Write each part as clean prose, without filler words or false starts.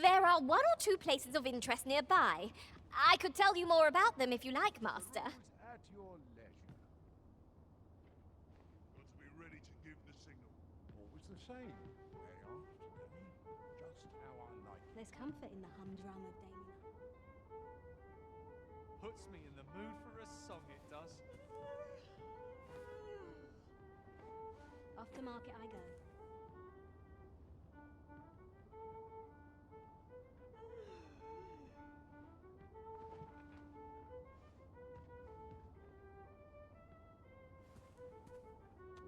There are one or two places of interest nearby. I could tell you more about them if you like, Master. At your leisure. Got to be ready to give the signal. Always the same. They asked me just how I like it. There's comfort in the humdrum of daily life. Puts me in the mood for a song, it does. Off to market I go.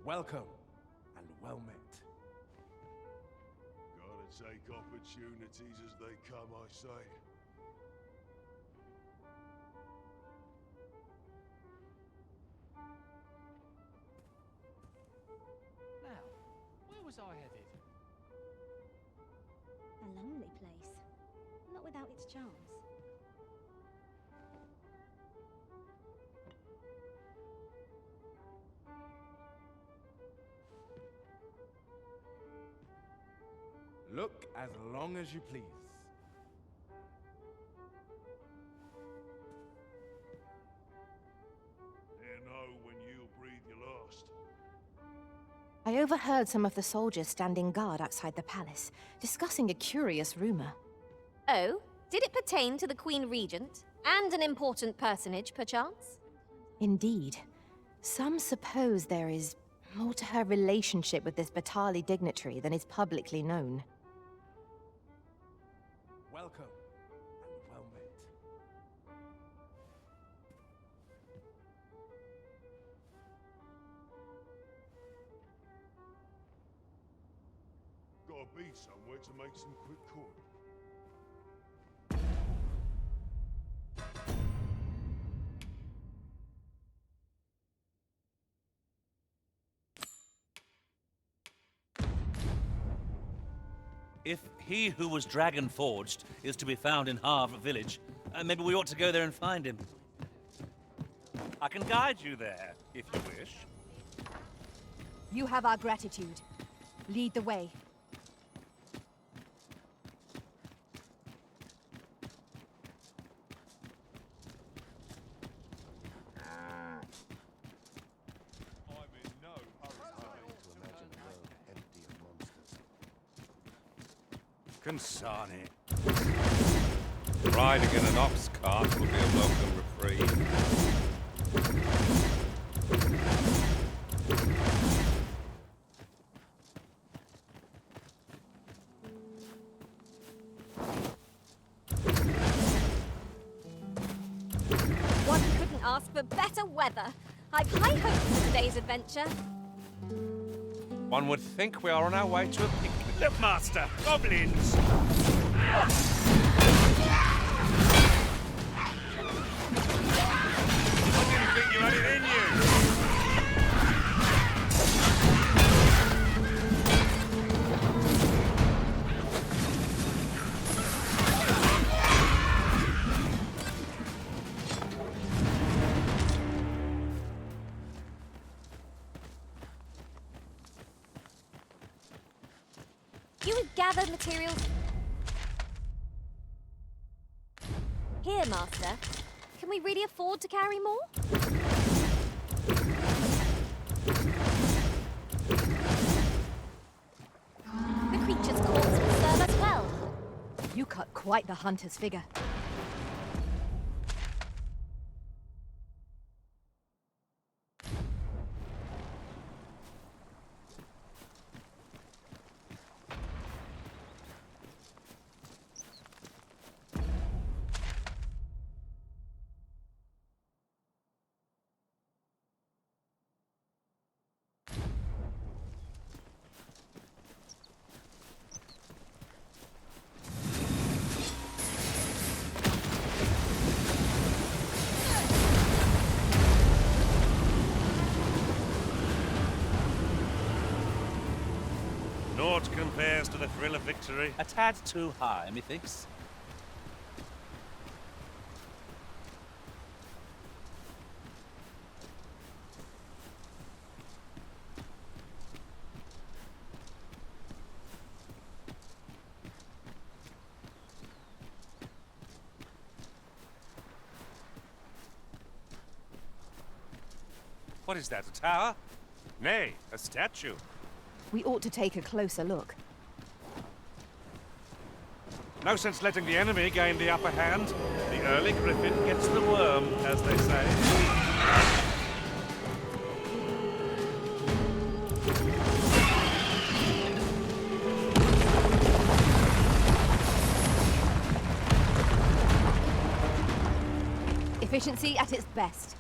Welcome and well met. Gotta take opportunities as they come, I say. Now, where was I headed? A lonely place. Not without its charms. Look as long as you please. Ne'er know when you'll breathe your last. I overheard some of the soldiers standing guard outside the palace, discussing a curious rumor. Oh? Did it pertain to the Queen Regent? And an important personage, perchance? Indeed. Some suppose there is more to her relationship with this Batali dignitary than is publicly known. Welcome and well met. Gotta be somewhere to make some quick coin. If he who was dragon forged is to be found in Havre village, maybe we ought to go there and find him. I can guide you there, if you wish. You have our gratitude. Lead the way. I'm in no hurry. To imagine a world empty of monsters. Consign it. Riding in an ox cart will be a welcome reprieve. One couldn't ask for better weather. I've high hopes for today's adventure. One would think we are on our way to a picnic. Look, Master! Goblins! I didn't think you had it in you! You gathered materials. Here, Master. Can we really afford to carry more? The creature's corpse will serve us well. You cut quite the hunter's figure. Naught compares to the thrill of victory. A tad too high, methinks. What is that, a tower? Nay, a statue. We ought to take a closer look. No sense letting the enemy gain the upper hand. The early griffin gets the worm, as they say. Efficiency at its best.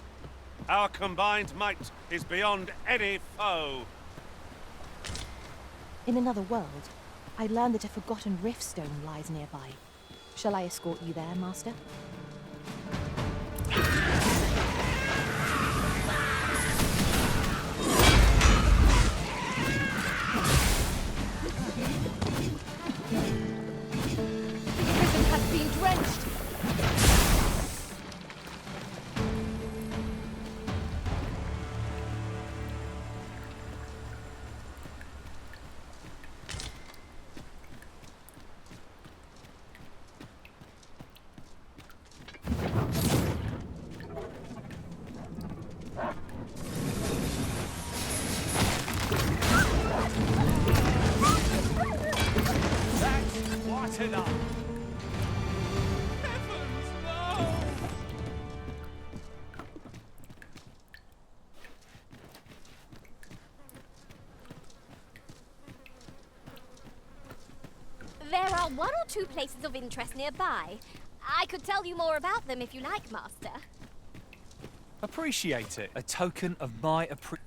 Our combined might is beyond any foe. In another world, I learned that a forgotten rift stone lies nearby. Shall I escort you there, Master? The prison has been drenched! What enough? Heavens, no! There are one or two places of interest nearby. I could tell you more about them if you like, Master. Appreciate it. A token of my appreciation.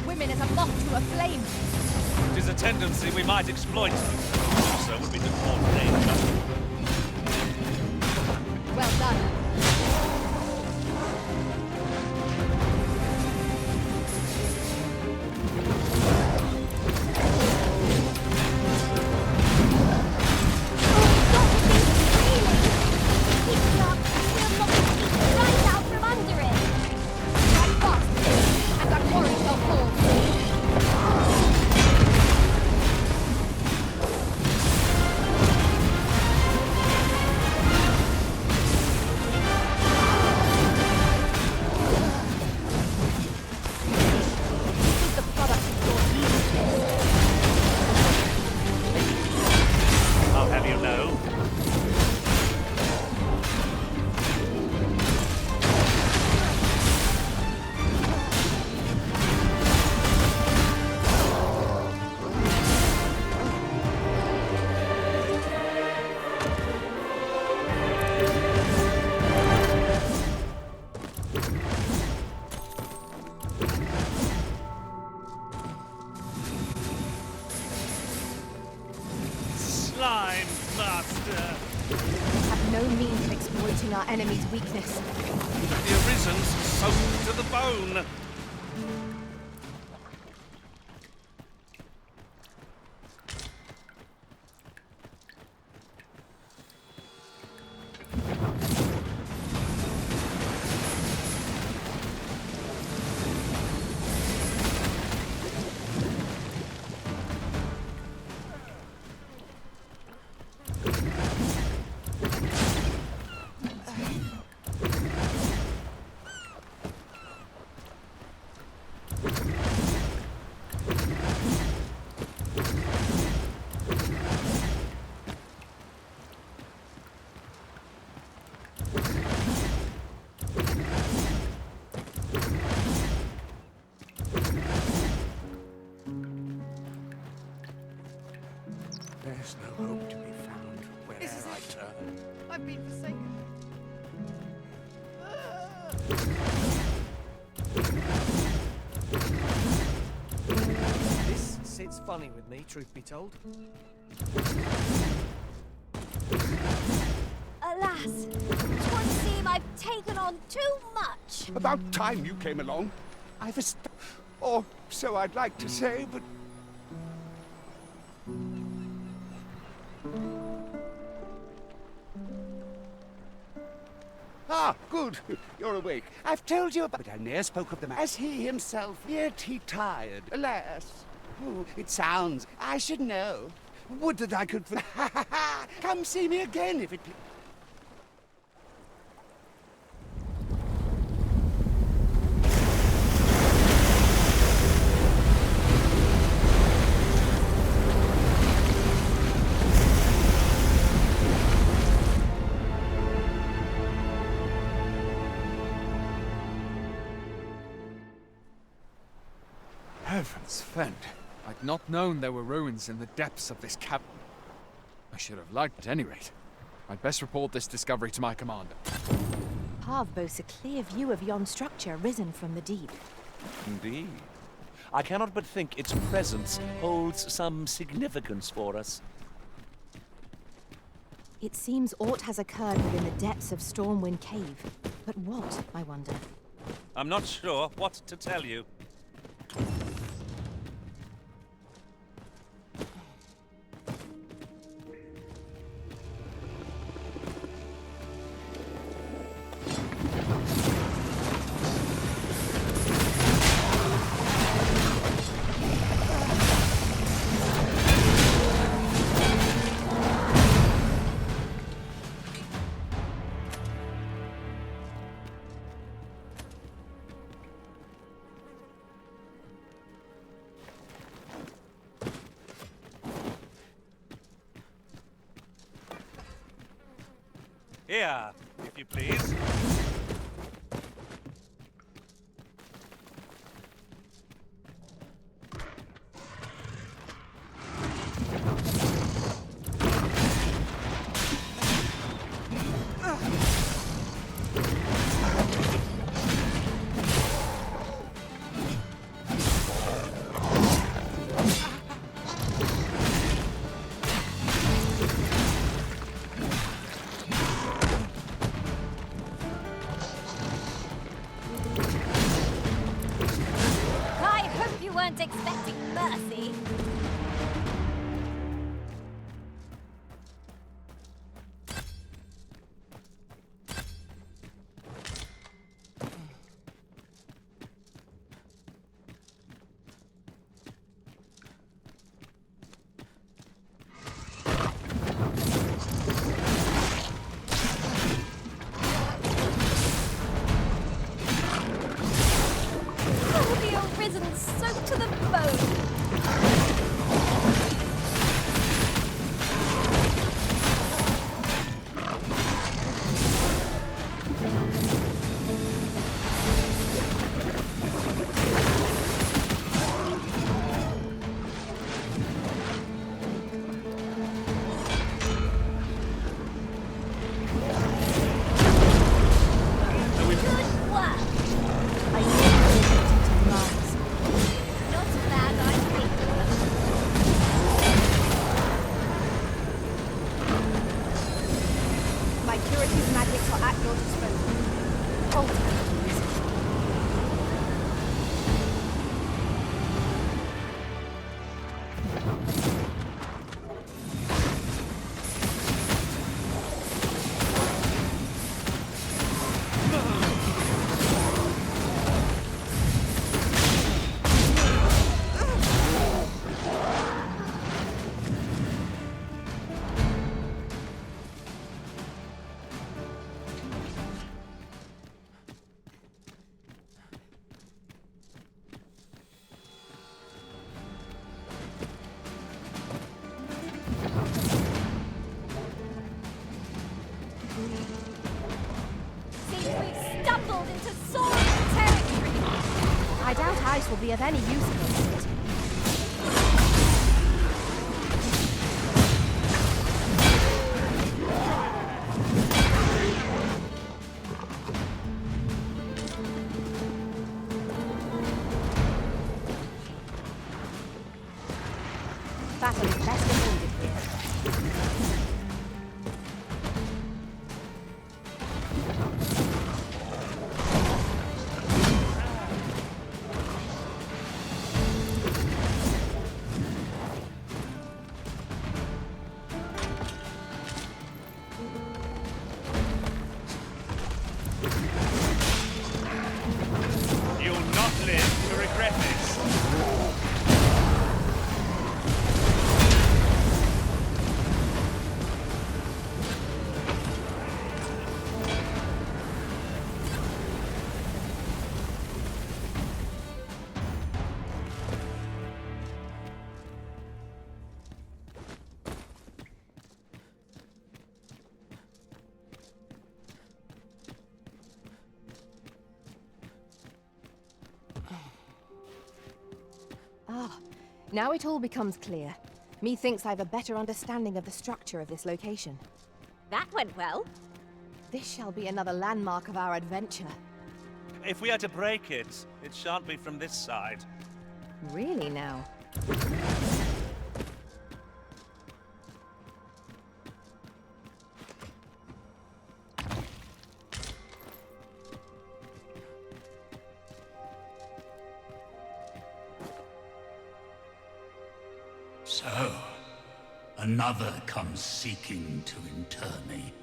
Women as a moth to a flame. It is a tendency we might exploit. So would be the court danger. Well done. Our enemy's weakness. The Arisen's soaked to the bone. There's no hope to be found where'er I turn. I've been forsaken. This sits funny with me, truth be told. Alas, it would seem I've taken on too much. About time you came along. I've or so I'd like to say, but... Ah, good. You're awake. I've told you about... But I ne'er spoke of them as he himself, yet he tired. Alas. Oh, it sounds... I should know. Would that I could... Come see me again if it... Heavens fend. I'd not known there were ruins in the depths of this cavern. I should have liked at any rate. I'd best report this discovery to my commander. Parv boasts a clear view of yon structure risen from the deep. Indeed. I cannot but think its presence holds some significance for us. It seems aught has occurred within the depths of Stormwind Cave. But what, I wonder? I'm not sure what to tell you. Here, if you please. I hope you weren't expecting mercy. Oh, the arisen soaked to the bone. Good work. I nearly did to Mars. Not as bad, I think. My curative magics are at your disposal. Hold tight, please. Seems we've stumbled into soaring territory. I doubt ice will be of any use against it. Battle is best avoided here. Griffiths. Ah, now it all becomes clear. Methinks I've a better understanding of the structure of this location. That went well. This shall be another landmark of our adventure. If we are to break it, it shan't be from this side. Really now? So, another comes seeking to inter me.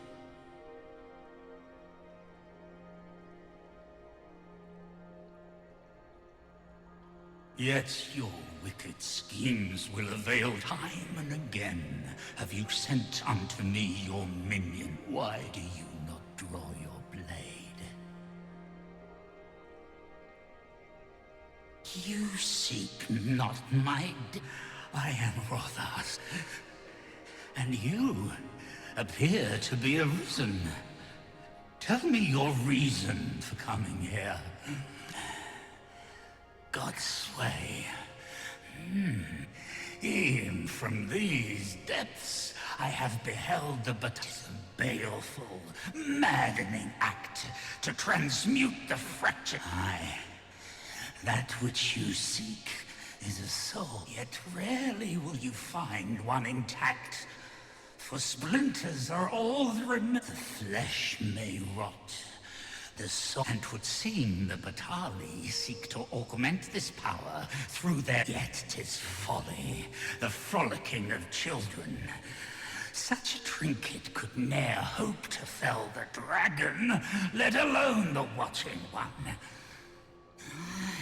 Yet your wicked schemes will avail time and again. Have you sent unto me your minion? Why do you not draw your blade? You seek not my I am Rothas, and you appear to be arisen. Tell me your reason for coming here. God's sway. E'en from these depths I have beheld the baleful, maddening act to transmute the fracture. Aye, that which you seek is a soul, yet rarely will you find one intact. For splinters are all the The flesh may rot, the soul, and 'twould seem the Batali seek to augment this power through their. Yet 'tis folly, the frolicking of children. Such a trinket could ne'er hope to fell the dragon, let alone the watching one.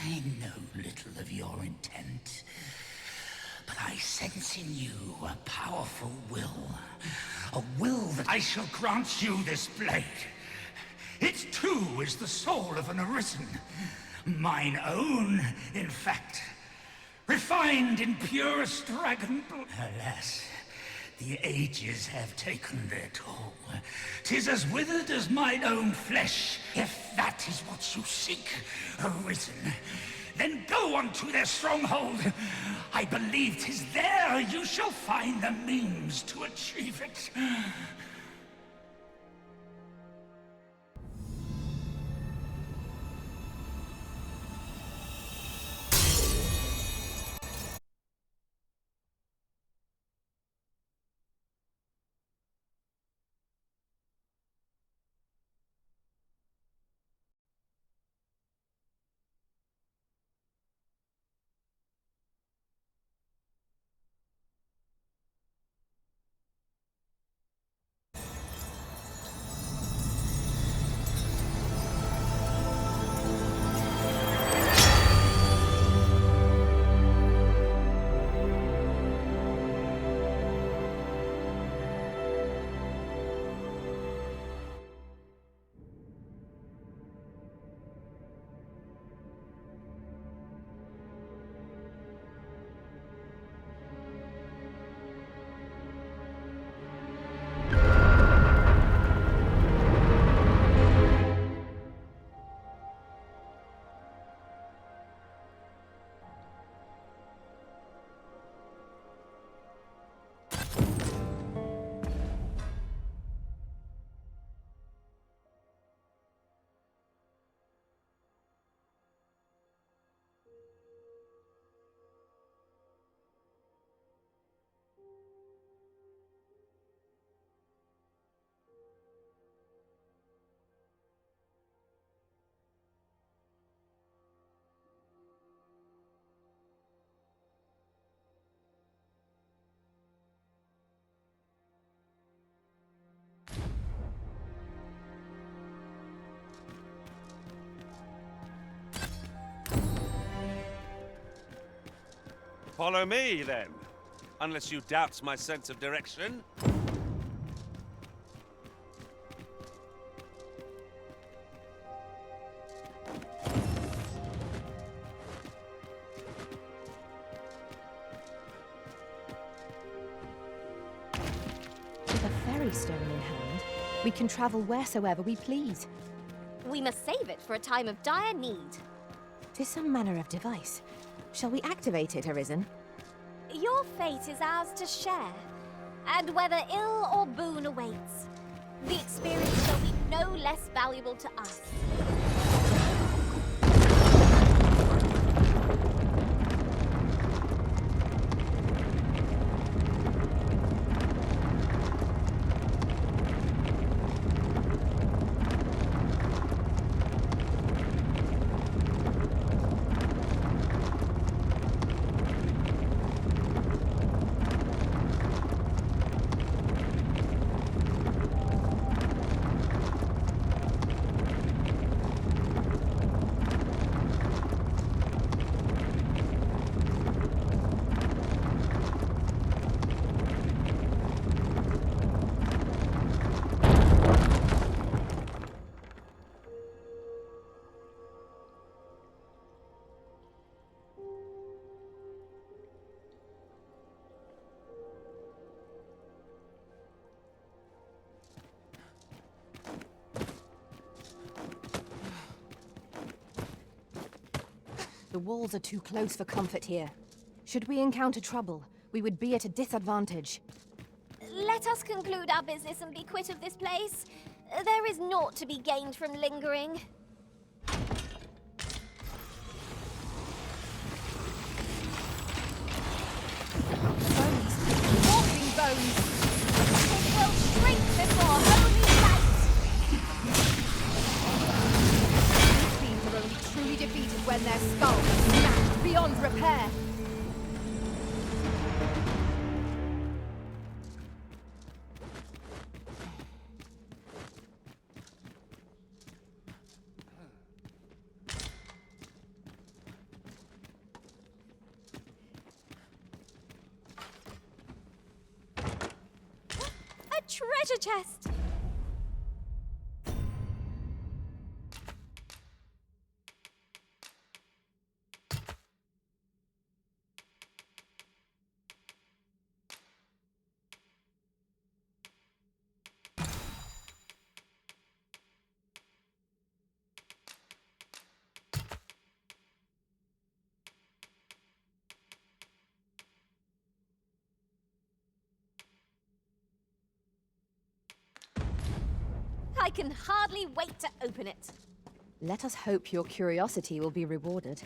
I know little of your intent, but I sense in you a powerful will. A will that I shall grant you this blade. It too is the soul of an arisen. Mine own, in fact. Refined in purest dragon blood. Alas, the ages have taken their toll. 'Tis as withered as mine own flesh. If that is what you seek, arisen, then go unto their stronghold. I believe 'tis there you shall find the means to achieve it. Follow me, then. Unless you doubt my sense of direction. With a ferry stone in hand, we can travel wheresoever we please. We must save it for a time of dire need. 'Tis some manner of device. Shall we activate it, Arisen? Your fate is ours to share, and whether ill or boon awaits, the experience shall be no less valuable to us. The walls are too close for comfort here. Should we encounter trouble, we would be at a disadvantage. Let us conclude our business and be quit of this place. There is naught to be gained from lingering. Bones! Walking bones! It will shrink before holy light. These fiends are only truly defeated when their skulls are smashed beyond repair. A treasure chest! I can hardly wait to open it. Let us hope your curiosity will be rewarded.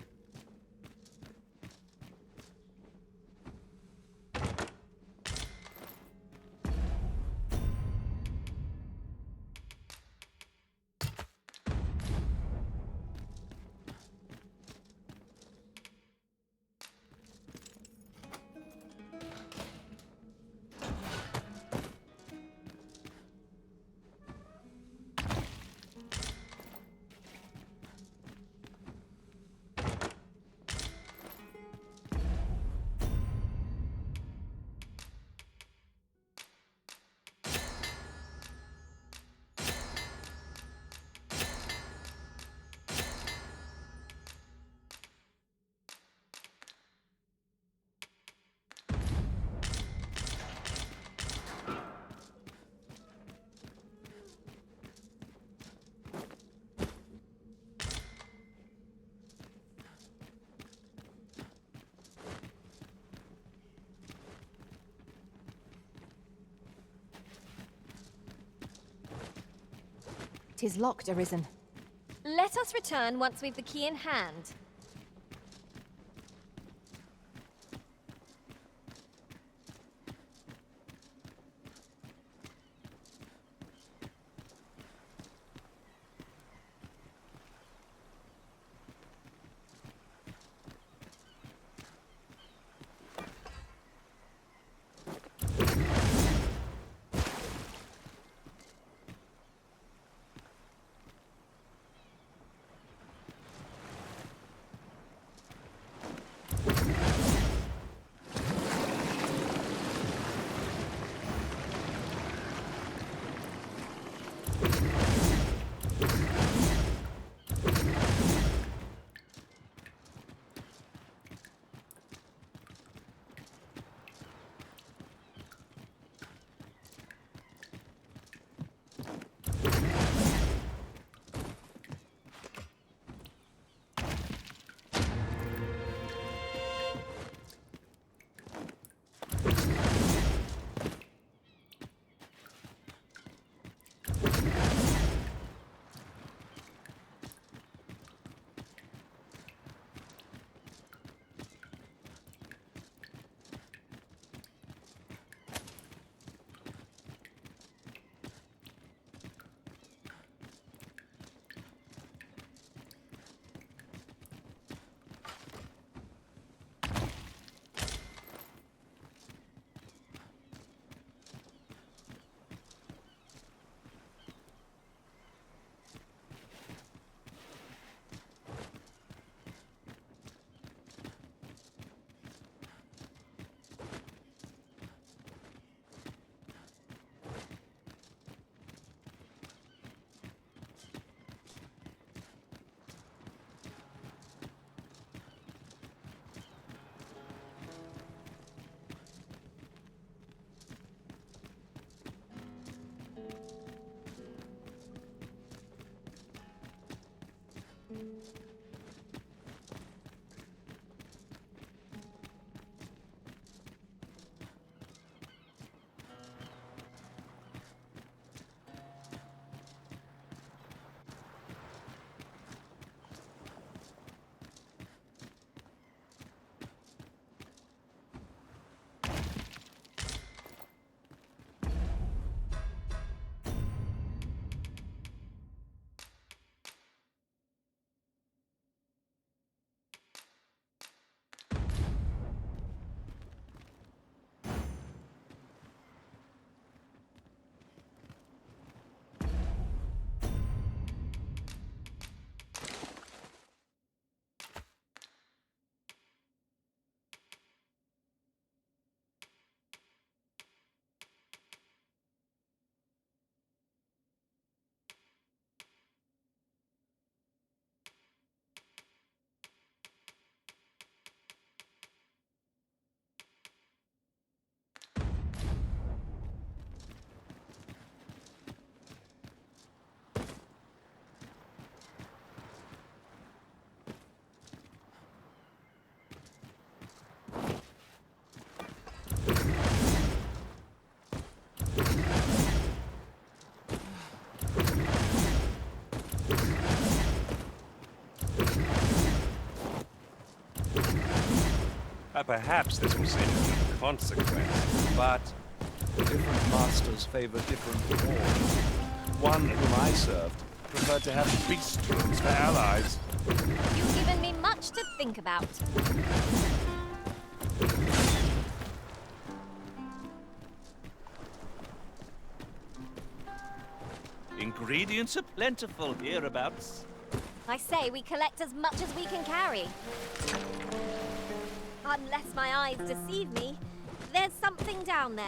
Tis locked, Arisen. Let us return once we've the key in hand. Perhaps this will seem inconsequent, but different masters favor different wars. One whom I served preferred to have beast troops for allies. You've given me much to think about. Ingredients are plentiful hereabouts. I say we collect as much as we can carry. Unless my eyes deceive me, there's something down there.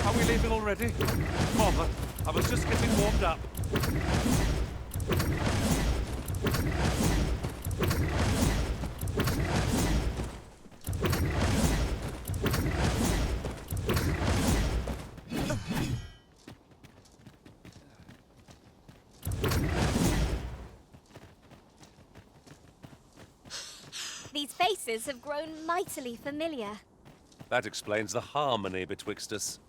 Are we leaving already? Bother. I was just getting warmed up. These faces have grown mightily familiar. That explains the harmony betwixt us.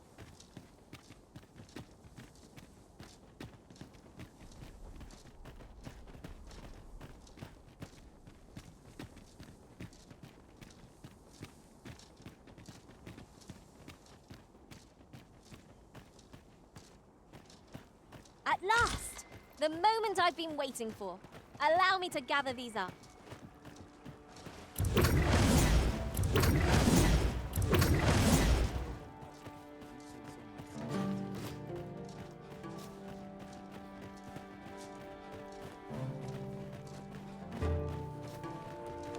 At last! The moment I've been waiting for. Allow me to gather these up.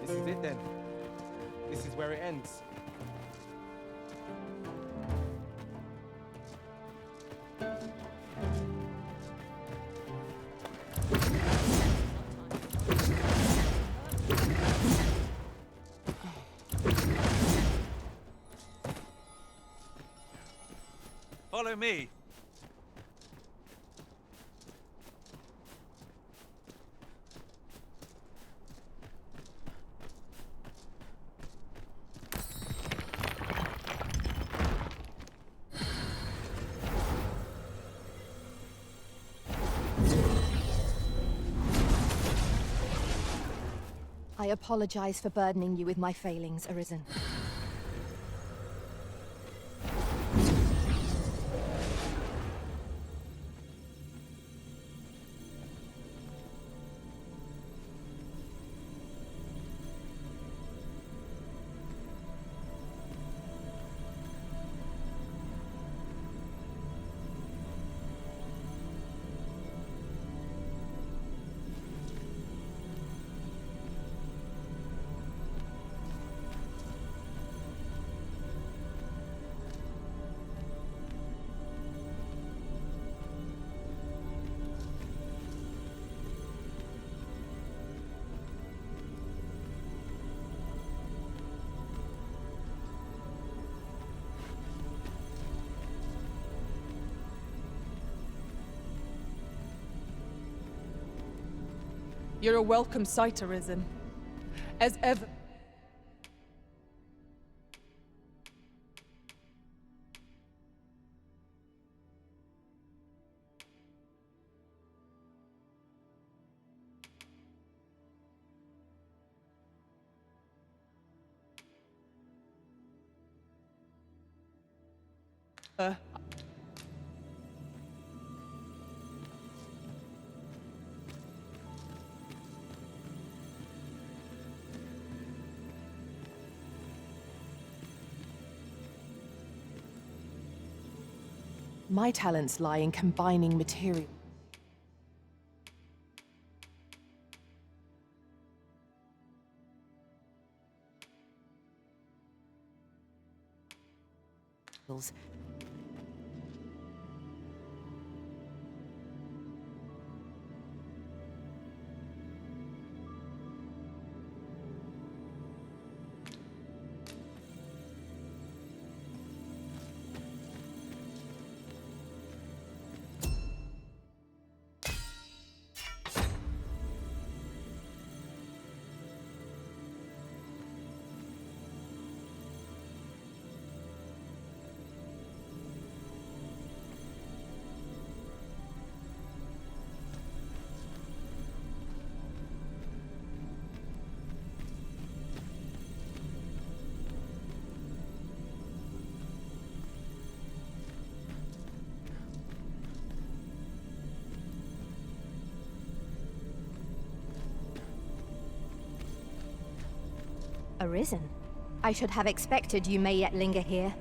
This is it then. This is where it ends. Follow me. I apologize for burdening you with my failings, Arisen. You're a welcome sight, Arisen. As ever. My talents lie in combining material. Arisen? I should have expected you may yet linger here.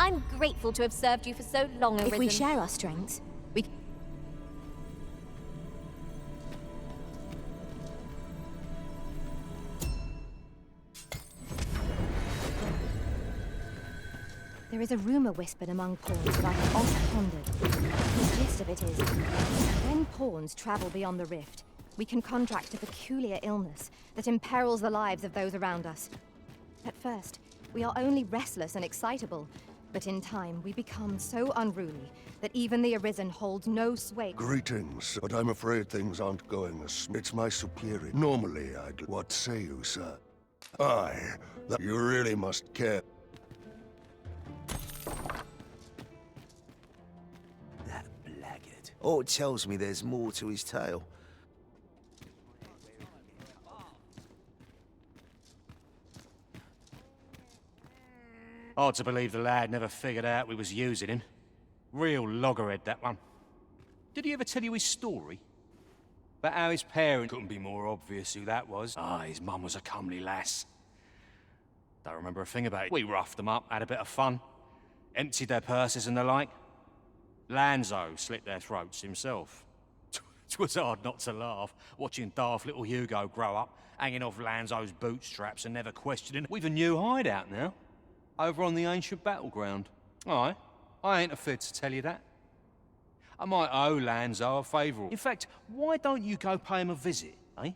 I'm grateful to have served you for so long, Arisen. If we share our strengths, we... There is a rumor whispered among pawns that I have oft pondered. The gist of it is, when pawns travel beyond the rift, we can contract a peculiar illness that imperils the lives of those around us. At first, we are only restless and excitable, but in time we become so unruly that even the Arisen holds no sway. Greetings, but I'm afraid things aren't going as... It's my superior. Normally I'd... What say you, sir? Aye, that you really must care. That blackguard. Oh, it tells me there's more to his tale. Hard to believe the lad never figured out we was using him. Real loggerhead, that one. Did he ever tell you his story? About how his parents... Couldn't be more obvious who that was. Ah, his mum was a comely lass. Don't remember a thing about it. We roughed them up, had a bit of fun. Emptied their purses and the like. Lanzo slit their throats himself. 'Twas hard not to laugh, watching daft little Hugo grow up, hanging off Lanzo's bootstraps and never questioning. We've a new hideout now. Over on the ancient battleground. Aye, I ain't afraid to tell you that. I might owe Lanzo a favour. In fact, why don't you go pay him a visit, eh?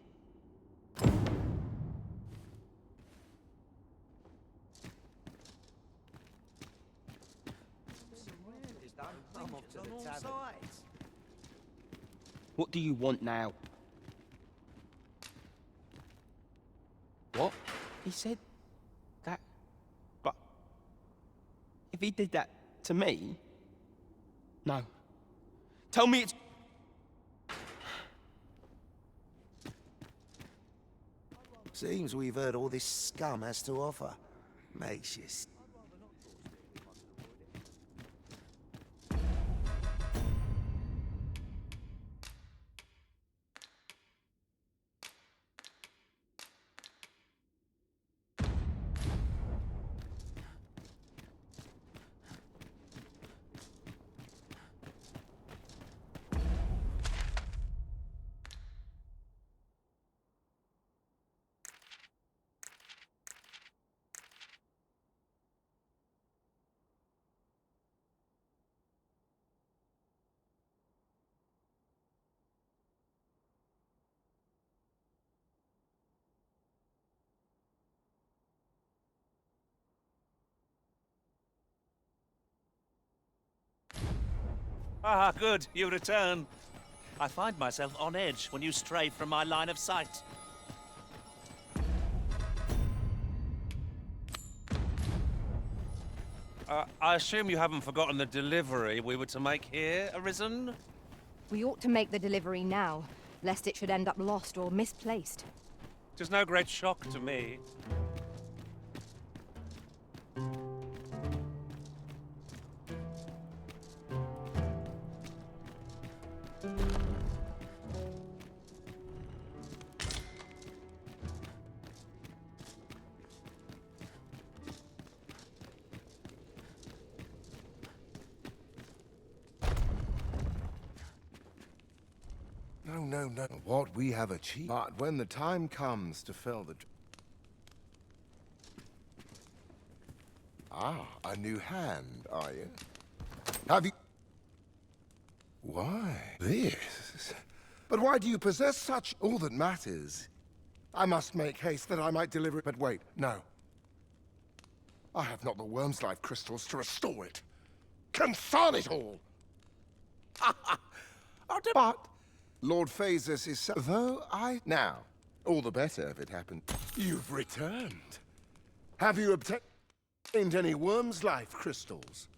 What do you want now? What? He said that... But... If he did that to me... No. Tell me it's... Seems we've heard all this scum has to offer. Makes you... Ah, good. You return. I find myself on edge when you stray from my line of sight. I assume you haven't forgotten the delivery we were to make here, Arisen? We ought to make the delivery now, lest it should end up lost or misplaced. 'Tis no great shock to me. No. What we have achieved. But when the time comes to fill the... Ah, a new hand, are you? Have you... Why? This? But why do you possess such... All that matters... I must make haste that I might deliver it. But wait, no. I have not the worm's life crystals to restore it. Consign it all! But... Lord Phasus is so... Though I... Now, all the better if it happened. You've returned. Have you obtained any worm's life crystals?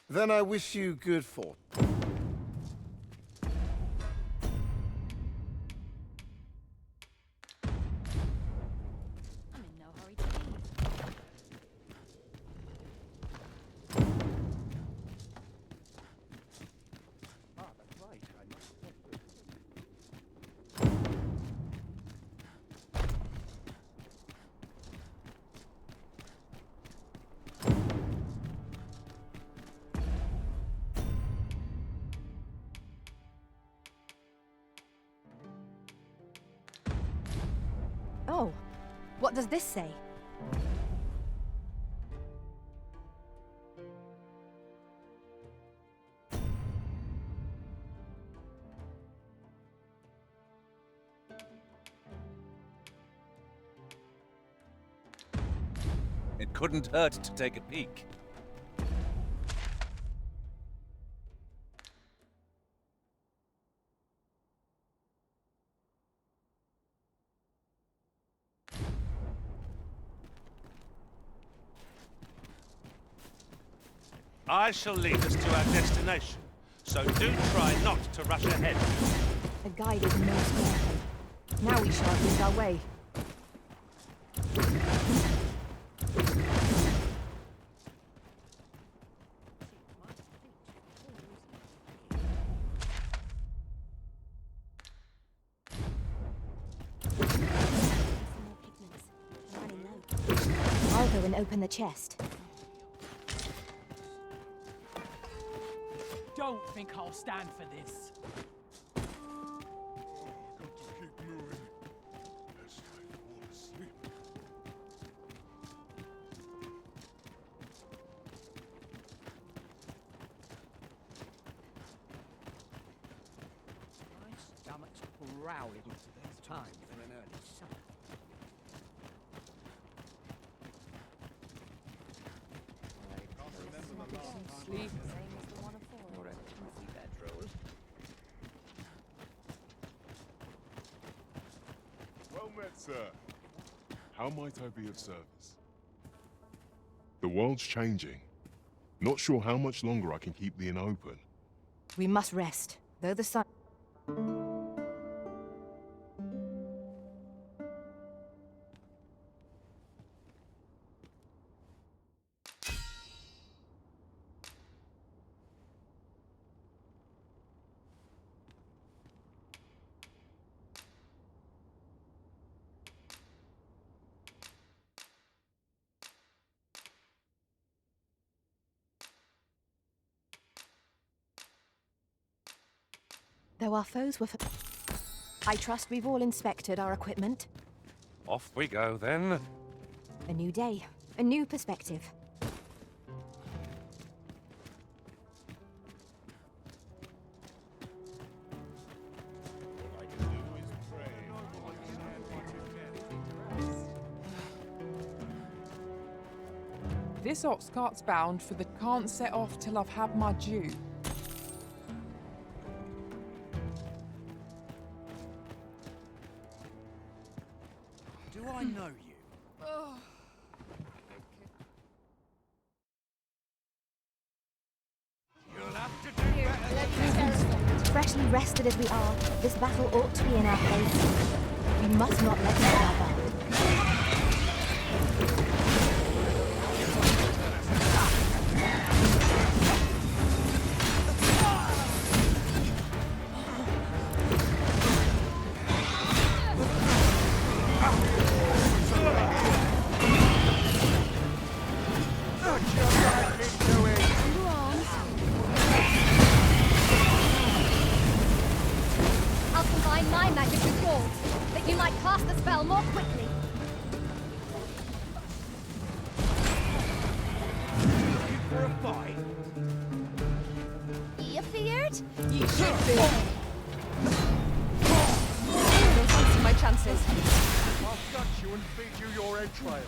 Then I wish you good fortune. I'm in no hurry to leave. Oh, what does this say? It couldn't hurt to take a peek. I shall lead us to our destination, so do try not to rush ahead. The guide is most welcome. Now we shan't lose our way. I'll go and open the chest. Don't think I'll stand for this. My stomach's growling. It's time for an early supper. Sleep. Well met, sir. How might I be of service? The world's changing. Not sure how much longer I can keep the inn open. We must rest, though the sun... Though our foes were... I trust we've all inspected our equipment. Off we go, then. A new day, a new perspective. This ox cart's bound for the can't set off till I've had my due. Do I know you? You'll have to do better. Freshly rested as we are, this battle ought to be in our favor. We must not let them have up. I'll combine my magic with yours, that you might cast the spell more quickly. For a fight? You feared? Ye should fear. Don't fancy my chances. I'll gut you and feed you your entrails.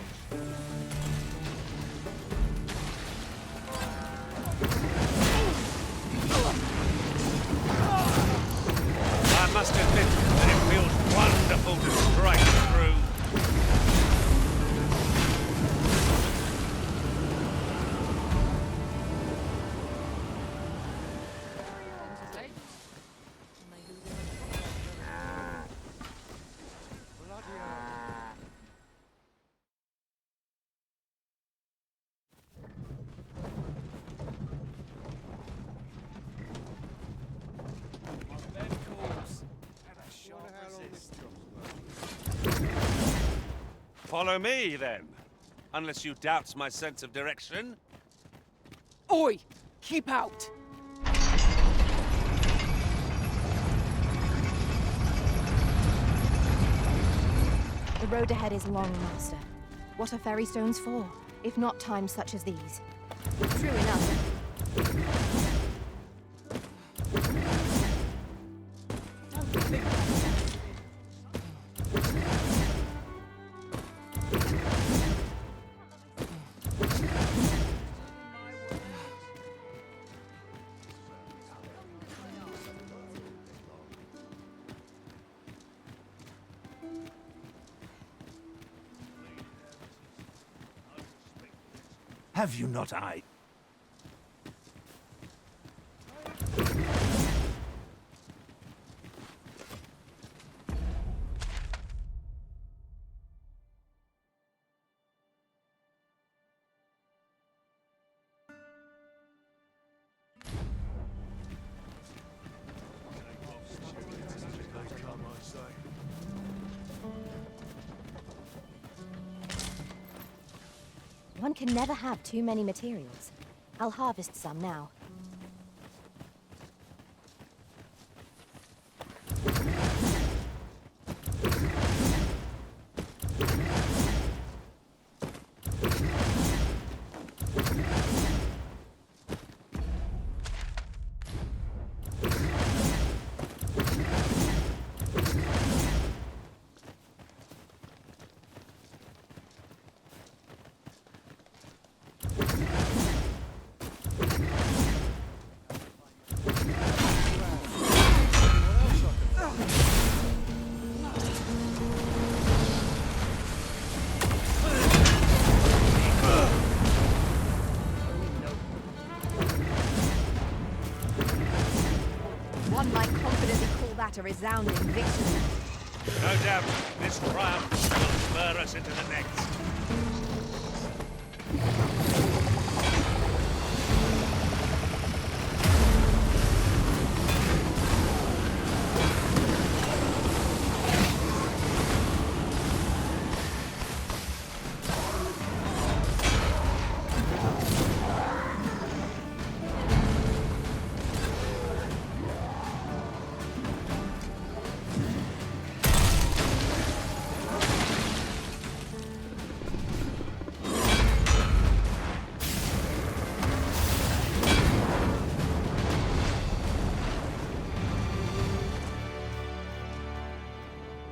I must admit that it feels wonderful to strike through. Follow me, then. Unless you doubt my sense of direction. Oi! Keep out! The road ahead is long, Master. What are fairy stones for, if not times such as these? True enough. Have you not eyed? One can never have too many materials. I'll harvest some now. One might confidently call that a resounding victory. No doubt, this triumph will spur us into the next.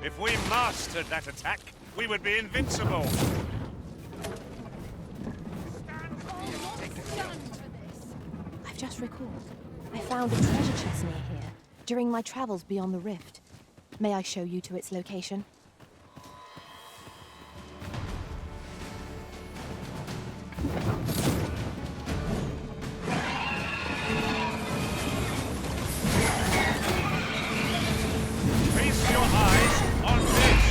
If we mastered that attack, we would be invincible. Stand just recalled. I found a treasure chest near here during my travels beyond the rift. May I show you to its location? Feast your eyes on this!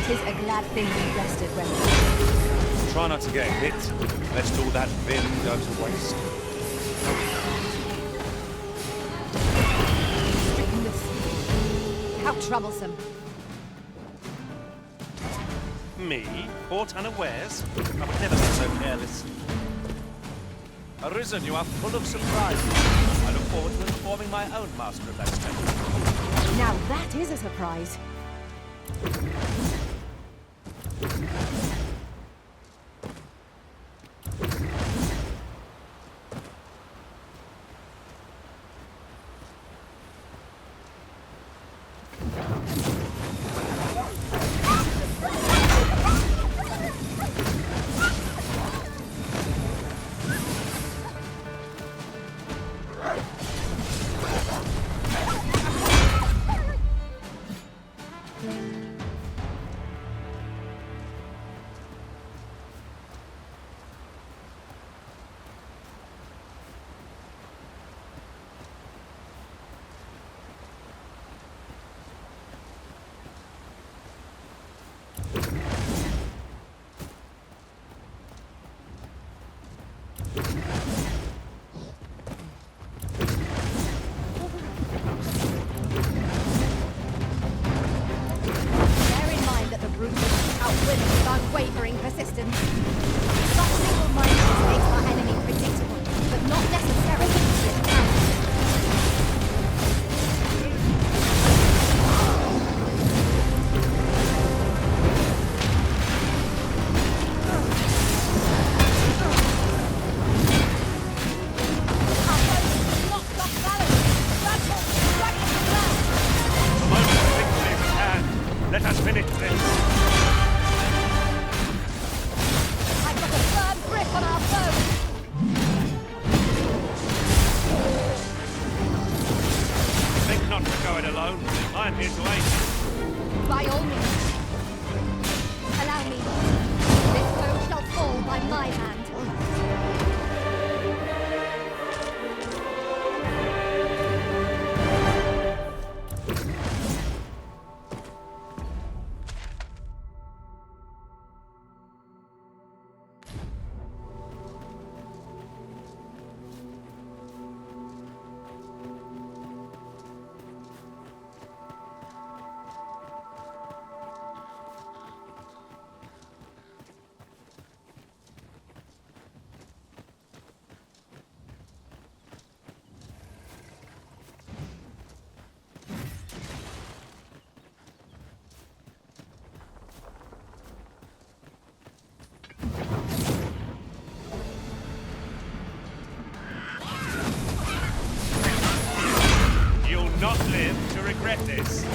Tis a glad thing we rested when Try not to get hit, lest all that vim go to waste. How troublesome. Me? Caught unawares? I would never be so careless. Arisen, you are full of surprises. I look forward to informing my own master of that strength. Now that is a surprise. Unwavering persistence. Such single-mindedness makes our enemy predictable, but not necessarily Let us finish this. I've got a firm grip on our foe. Think not to go it alone. I am here to aid. By all means. Allow me. This foe shall fall by my hand. Not live to regret this.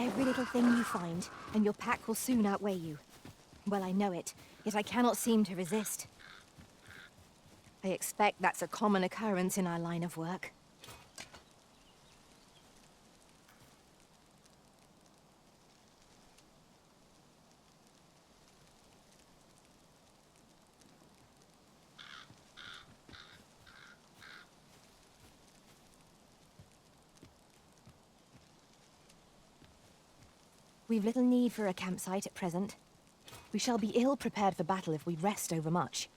Every little thing you find, and your pack will soon outweigh you. Well, I know it, yet I cannot seem to resist. I expect that's a common occurrence in our line of work. We've little need for a campsite at present. We shall be ill prepared for battle if we rest overmuch.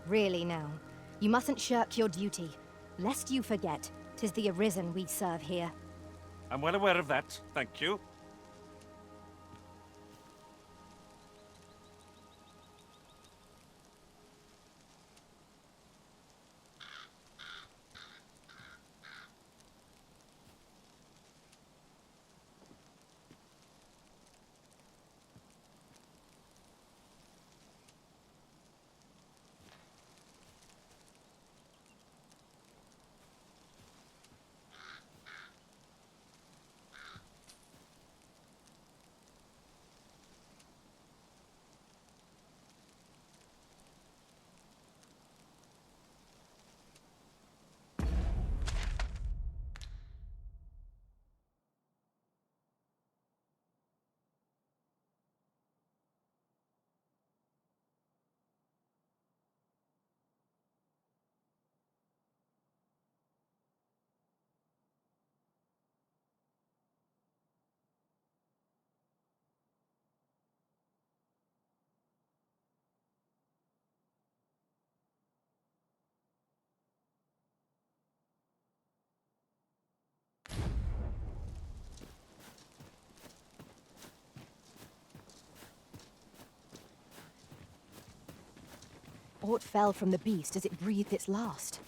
Really now, you mustn't shirk your duty, lest you forget, 'tis the Arisen we serve here. I'm well aware of that, thank you. Aught fell from the beast as it breathed its last.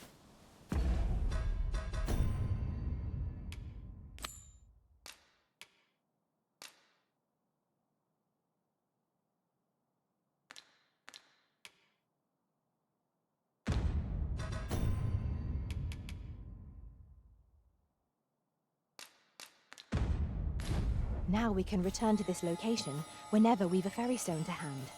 Now we can return to this location whenever we've a ferry stone to hand.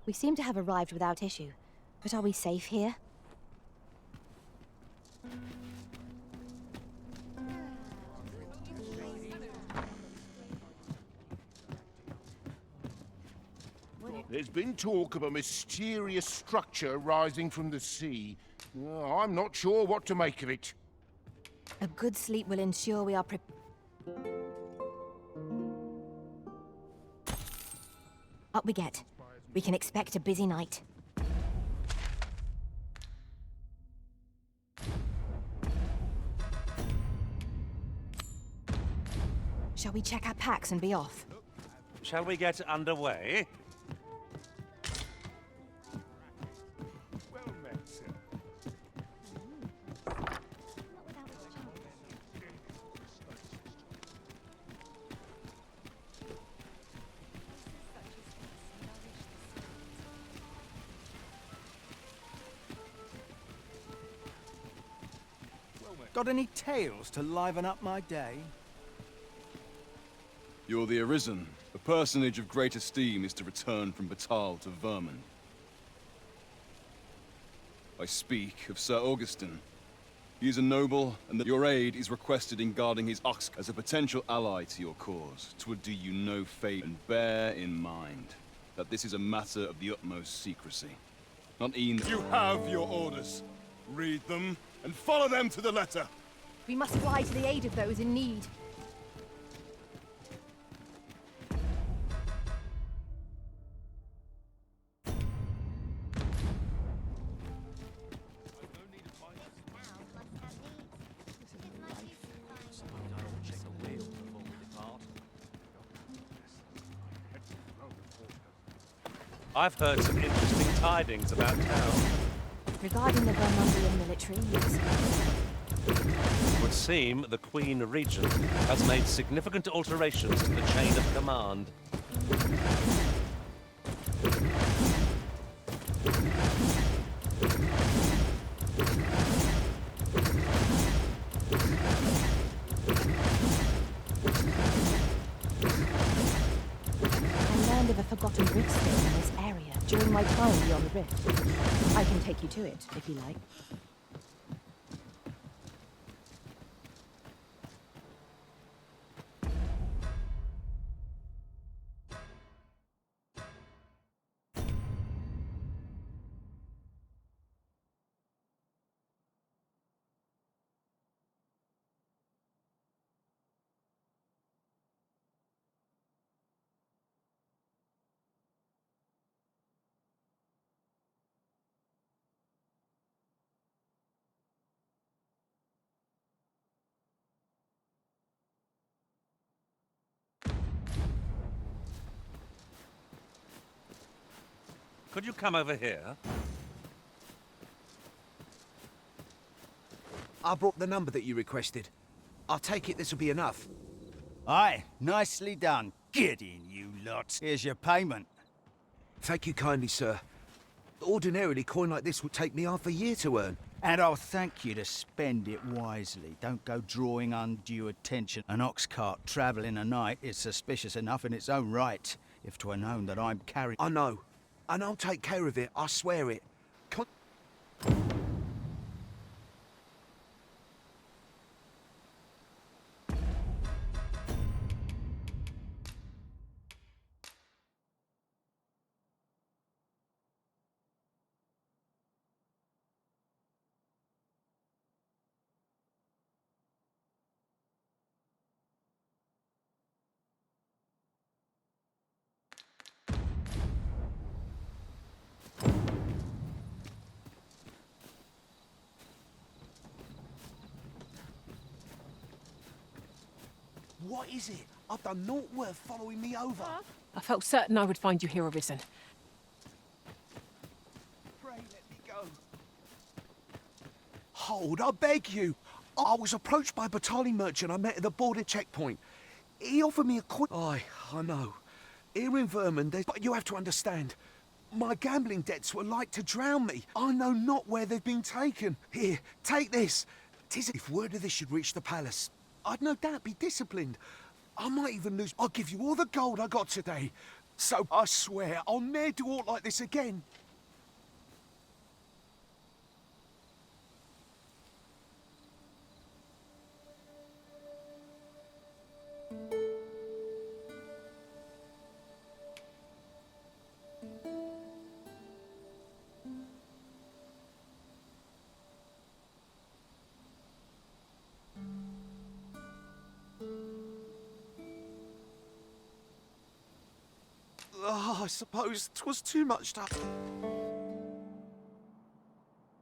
We seem to have arrived without issue, but are we safe here? There's been talk of a mysterious structure rising from the sea. I'm not sure what to make of it. A good sleep will ensure we are Up we get. We can expect a busy night. Shall we check our packs and be off? Shall we get underway? Well met, sir. Got any tales to liven up my day? You're the Arisen. A personage of great esteem is to return from Batal to Vermin. I speak of Sir Augustin. He is a noble, and that your aid is requested in guarding his ox as a potential ally to your cause. 'Twould do you no favour, and bear in mind that this is a matter of the utmost secrecy. Not e'en— You have your orders. Read them, and follow them to the letter. We must fly to the aid of those in need. I've heard some interesting tidings about town. Regarding the Vermundian military, yes. It would seem the Queen Regent has made significant alterations to the chain of command. I learned of a forgotten rift spit in this area during my time beyond the rift. I can take you to it, if you like. Could you come over here? I brought the number that you requested. I'll take it this will be enough. Aye, nicely done. Get in, you lot. Here's your payment. Thank you kindly, sir. Ordinarily, coin like this would take me half a year to earn. And I'll thank you to spend it wisely. Don't go drawing undue attention. An ox cart travelling a night is suspicious enough in its own right, if 'twere known that I'm carrying— I know. And I'll take care of it, I swear it. What is it? I've done naught worth following me over. I felt certain I would find you here, Arisen. Pray let me go. Hold, I beg you. I was approached by a Batali merchant I met at the border checkpoint. He offered me a Aye, I know. Here in Vermin, but you have to understand. My gambling debts were like to drown me. I know not where they've been taken. Here, take this. 'Tis if word of this should reach the palace, I'd no doubt be disciplined. I might even lose— I'll give you all the gold I got today. So I swear I'll ne'er do aught like this again. I suppose 'twas too much to—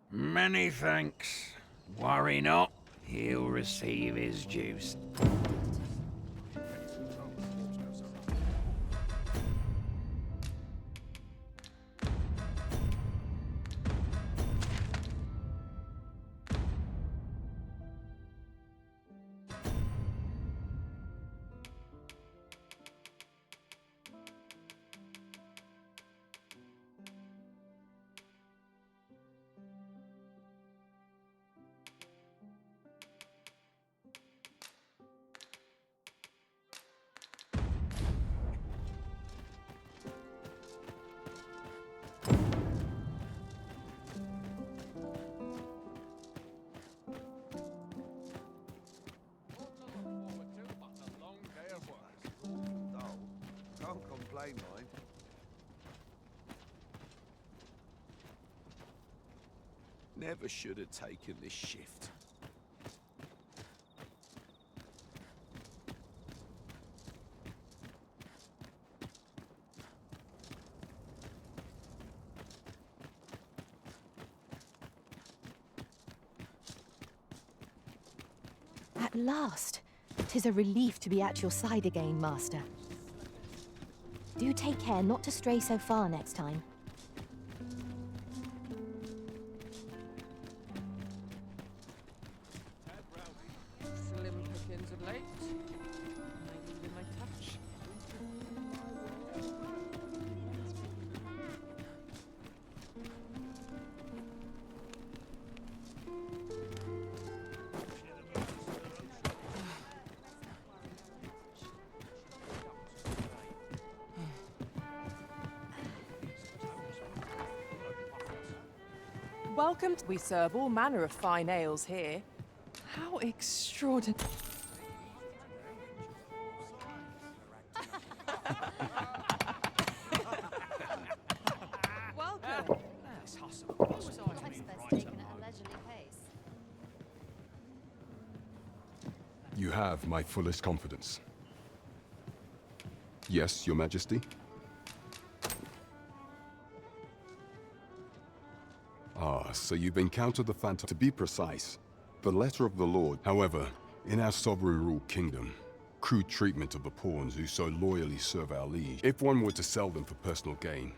Many thanks. Worry not, he'll receive his juice. complain, mind. Never should have taken this shift. At last! 'Tis a relief to be at your side again, Master. Do take care not to stray so far next time. Slim pickings of late. Maybe even my touch. Welcome. We serve all manner of fine ales here. How extraordinary. Welcome. You have my fullest confidence. Yes, Your Majesty? Ah, so you've encountered the Phantom. To be precise, the letter of the Lord. However, in our sovereign-ruled kingdom, crude treatment of the pawns who so loyally serve our liege. If one were to sell them for personal gain,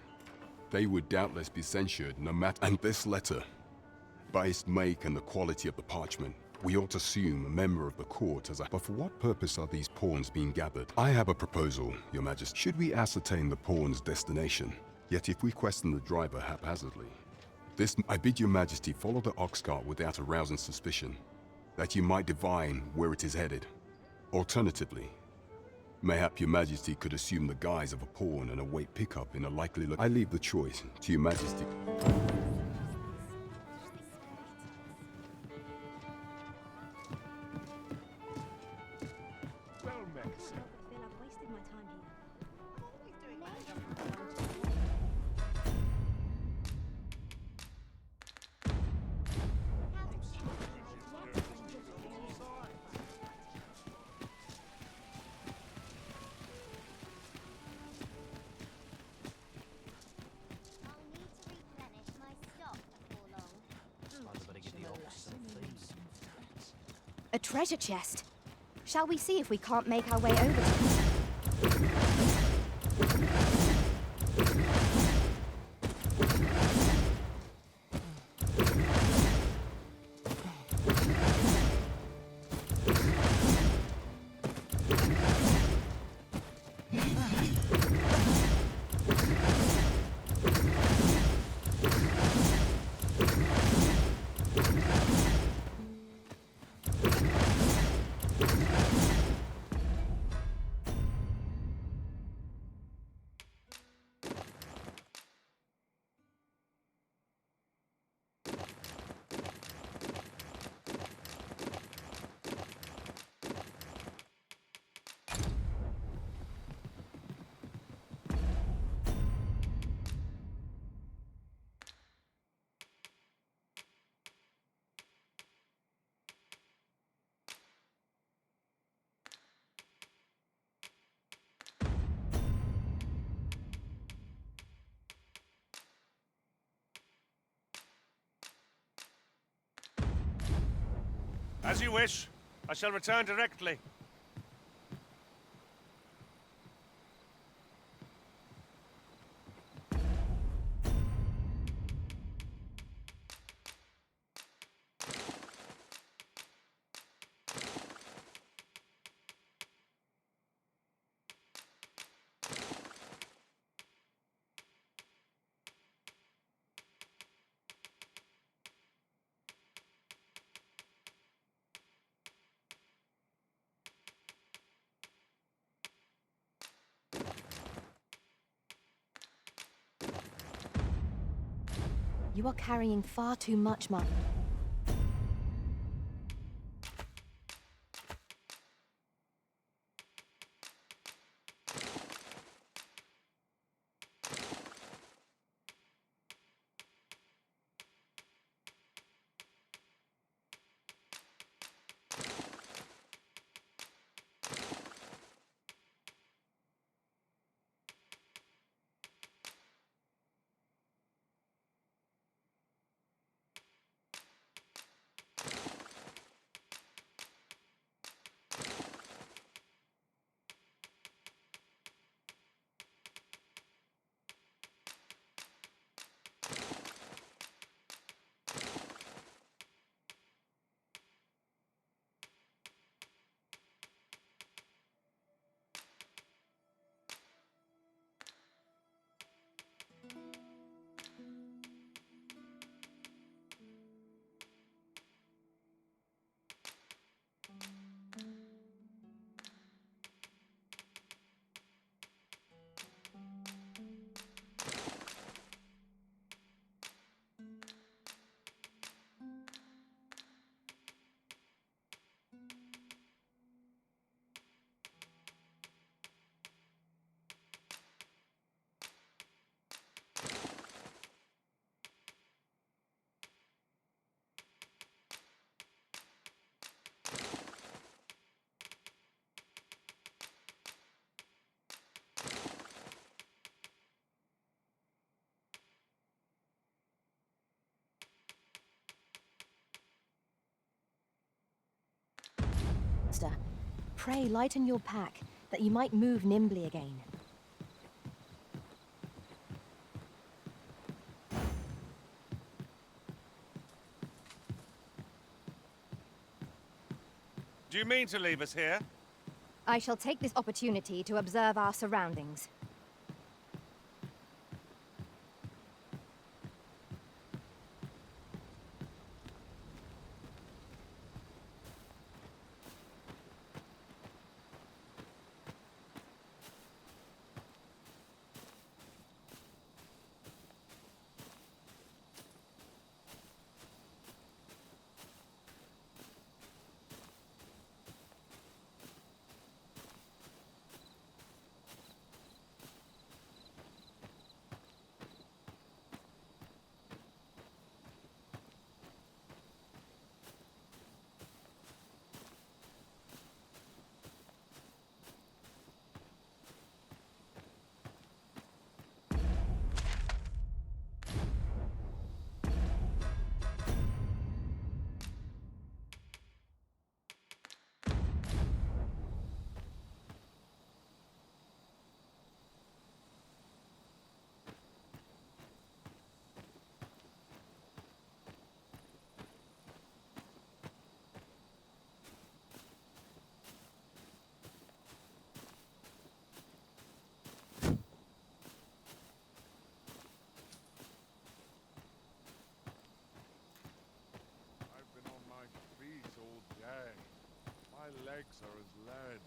they would doubtless be censured no matter. And this letter, by its make and the quality of the parchment, we ought to assume a member of the court as a... But for what purpose are these pawns being gathered? I have a proposal, Your Majesty. Should we ascertain the pawn's destination? Yet if we question the driver haphazardly, I bid Your Majesty follow the ox cart without arousing suspicion, that you might divine where it is headed. Alternatively, mayhap Your Majesty could assume the guise of a pawn and await pickup in a likely look. I leave the choice to Your Majesty. Well met, sir. I've wasted my time here. A treasure chest. Shall we see if we can't make our way over to it? As you wish. I shall return directly. You are carrying far too much, Mark. Master. Pray lighten your pack, that you might move nimbly again. Do you mean to leave us here? I shall take this opportunity to observe our surroundings. My legs are as lead.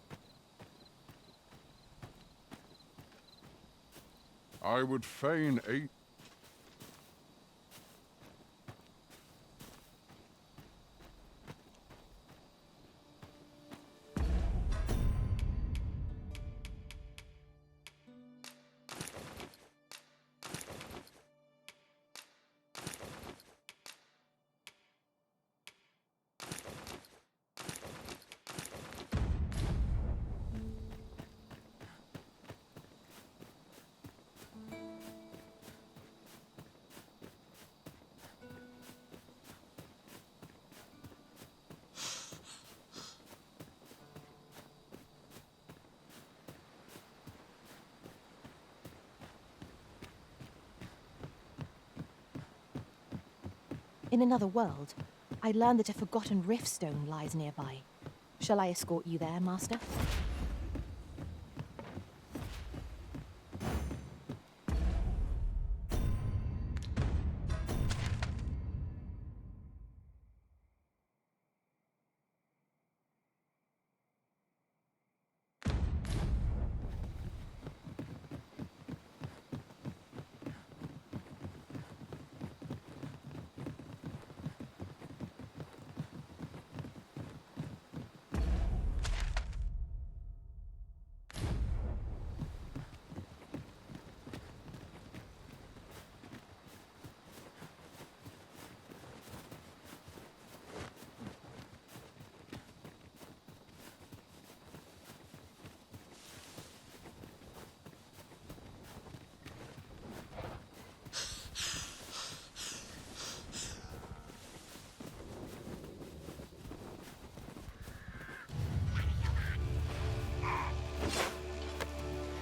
I would fain eat. In another world, I learned that a forgotten rift stone lies nearby. Shall I escort you there, Master?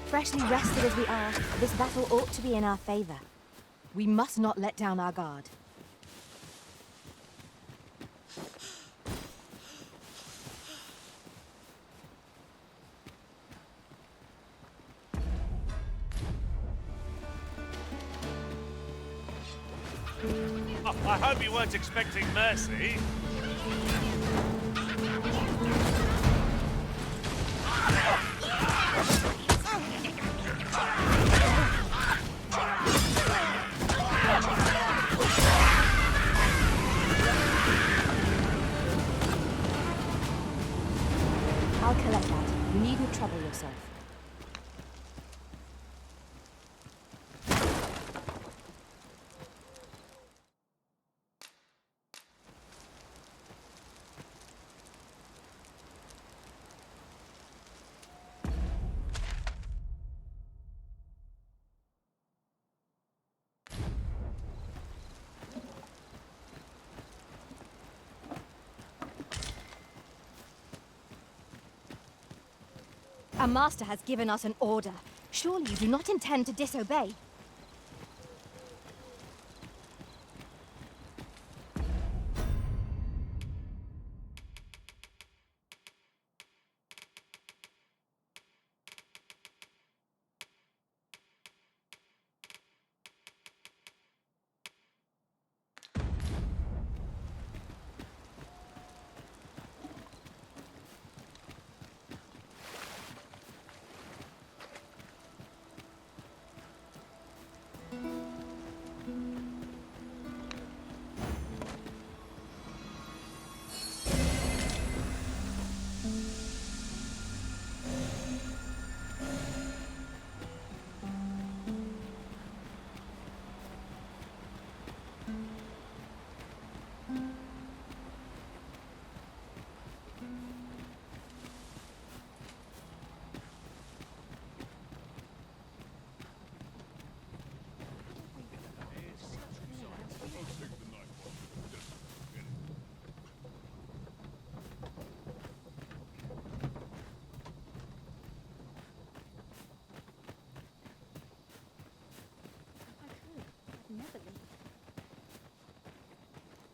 Freshly rested as we are, this battle ought to be in our favor. We must not let down our guard. Oh, I hope you weren't expecting mercy. I'll collect that. You needn't trouble yourself. Our master has given us an order. Surely you do not intend to disobey?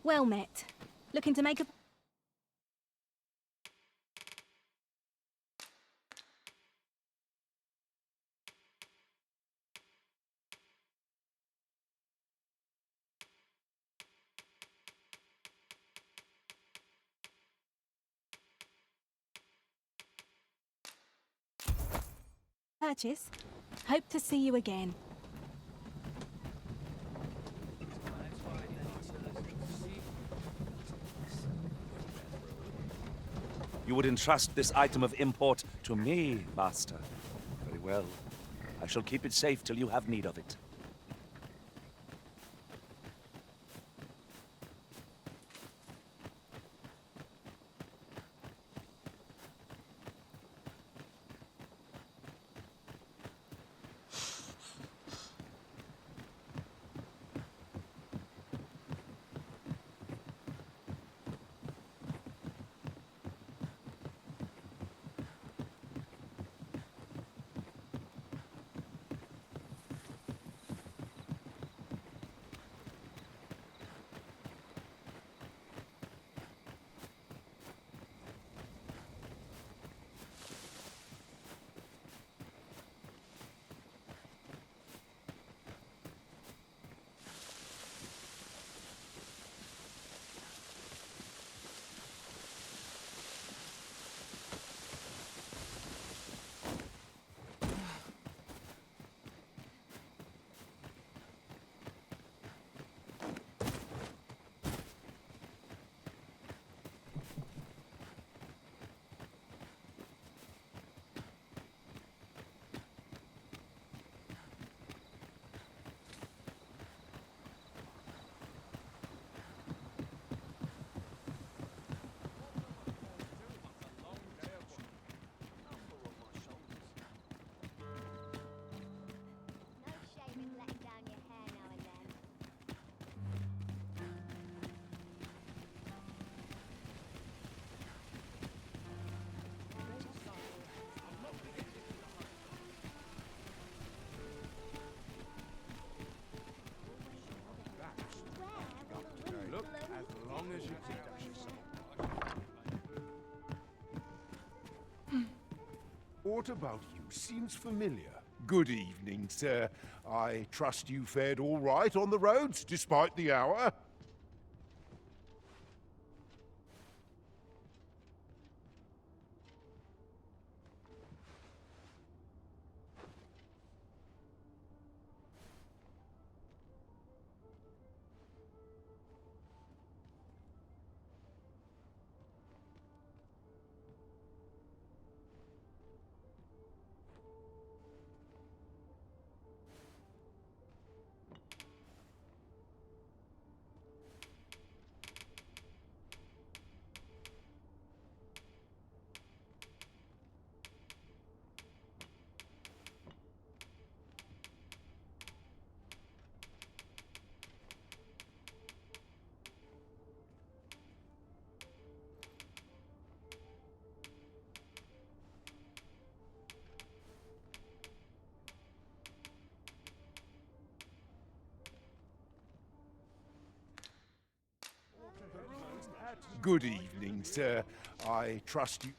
Well met. Looking to make a... purchase. Hope to see you again. You would entrust this item of import to me, Master. Very well. I shall keep it safe till you have need of it. Look, as long as you conduct yourself. What about you seems familiar. Good evening, sir. I trust you fared all right on the roads, despite the hour? Good evening, sir. I trust you.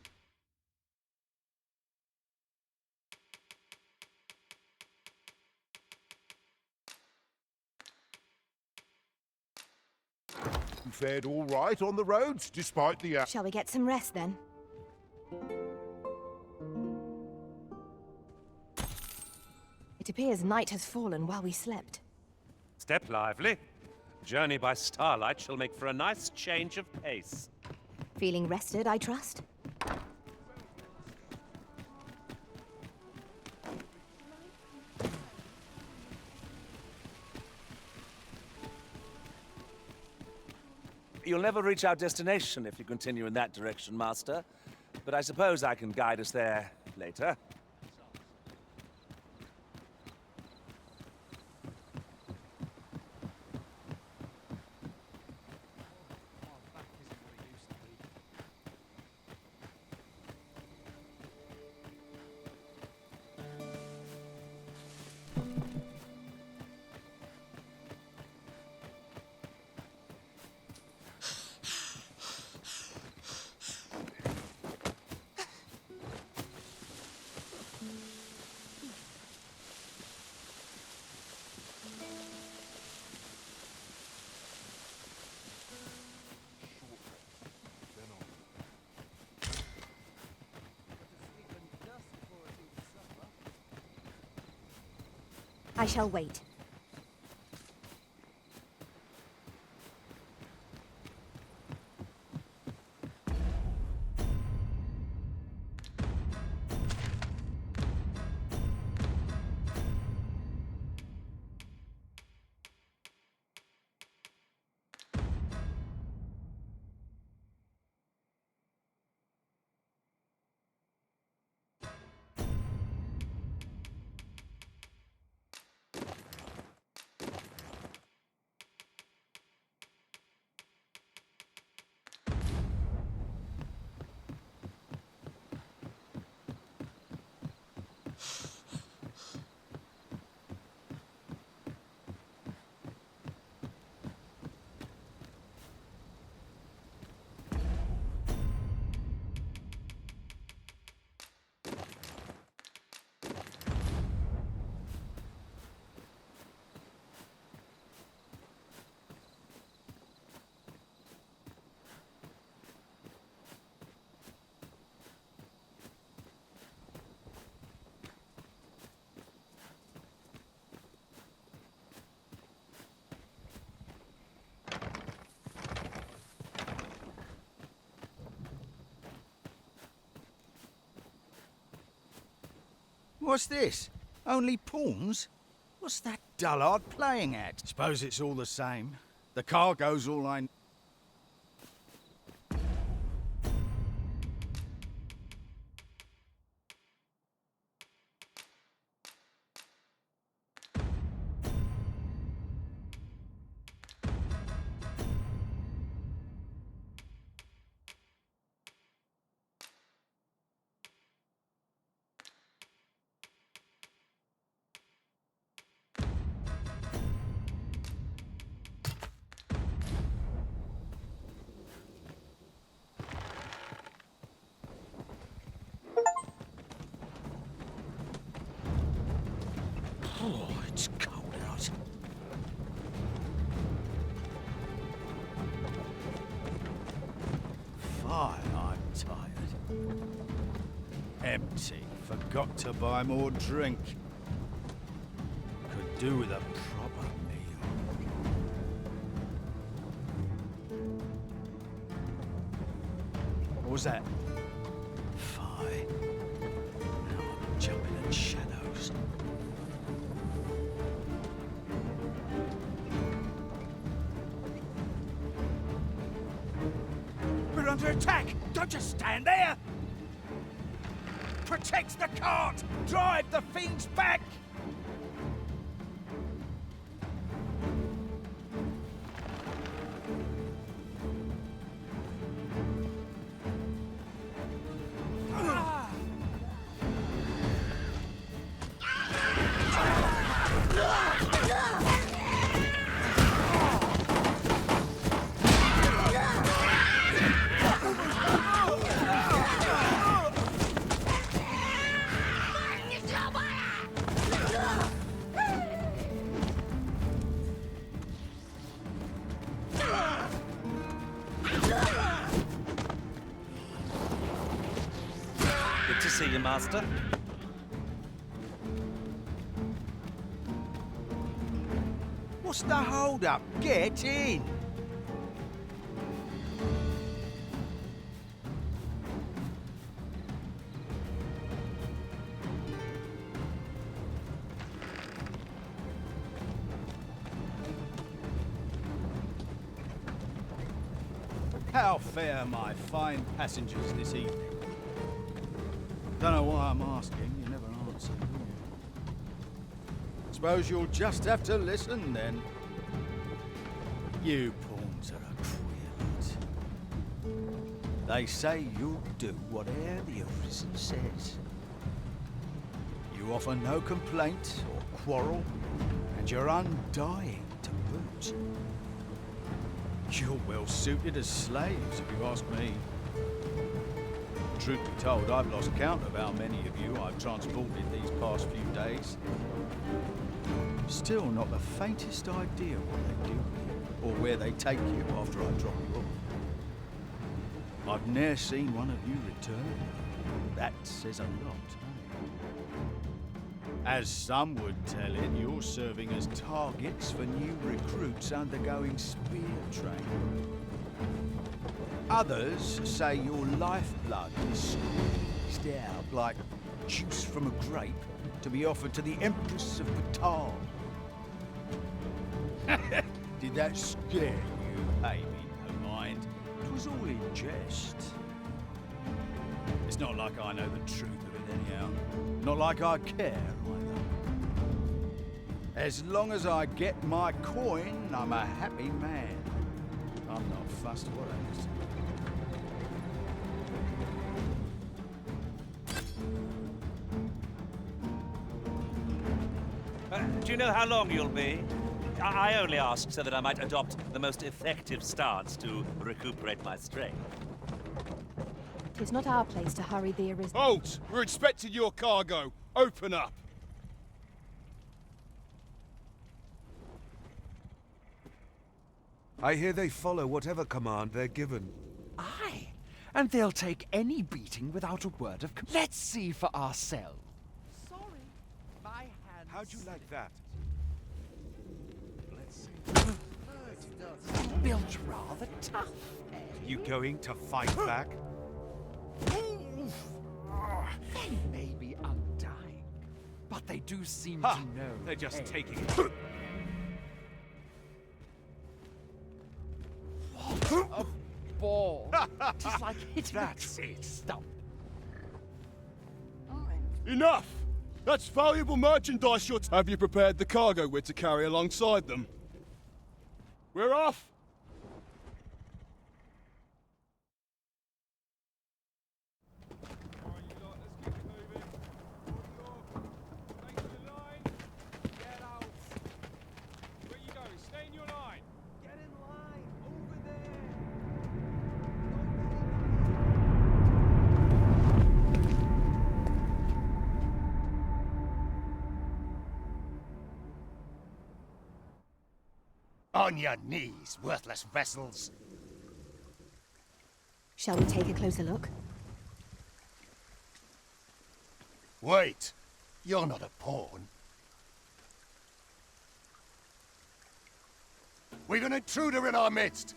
You fared all right on the roads, despite the... Shall we get some rest then? It appears night has fallen while we slept. Step lively. Journey by starlight shall make for a nice change of pace. Feeling rested, I trust? You'll never reach our destination if you continue in that direction, Master. But I suppose I can guide us there later. I shall wait. What's this? Only pawns? What's that dullard playing at? Suppose it's all the same. The cargo's all I... Oh, it's cold out. Fine, I'm tired. Empty. Forgot to buy more drink. Could do with a proper meal. What was that? Fine. Now I'm jumping in shadows. We're under attack! Don't just stand there! Protect the cart! Drive the fiends back! see you, Master. What's the hold-up? Get in! How fare my fine passengers this evening? Don't know why I'm asking, you never answer, do you? Suppose you'll just have to listen, then. You pawns are a queer lot. They say you'll do whatever the officer says. You offer no complaint or quarrel, and you're undying to boot. You're well suited as slaves, if you ask me. Truth be told, I've lost count of how many of you I've transported these past few days. Still not the faintest idea what they do with you, or where they take you after I drop you off. I've ne'er seen one of you return. That says a lot, eh? As some would tell it, you're serving as targets for new recruits undergoing spear training. Others say your lifeblood is squeezed out like juice from a grape to be offered to the Empress of Batal. Did that scare you, baby? No mind. It was all in jest. It's not like I know the truth of it anyhow. Not like I care either. As long as I get my coin, I'm a happy man. I'm not fussed what happens. Do you know how long you'll be? I only ask so that I might adopt the most effective stance to recuperate my strength. 'Tis not our place to hurry the arisen. Halt! We're expecting your cargo. Open up. I hear they follow whatever command they're given. Aye, and they'll take any beating without a word of Let's see for ourselves. Sorry, my hands. How'd you like that? Let's see. Built rather tough. You going to fight back? They may be undying, but they do seem Ha! to know. They're just hey. taking it. A ball. Just like hitting That's a stump. Enough! That's valuable merchandise you're Have you prepared the cargo we're to carry alongside them? We're off! On your knees, worthless vessels. Shall we take a closer look? Wait, you're not a pawn. We've an intruder in our midst.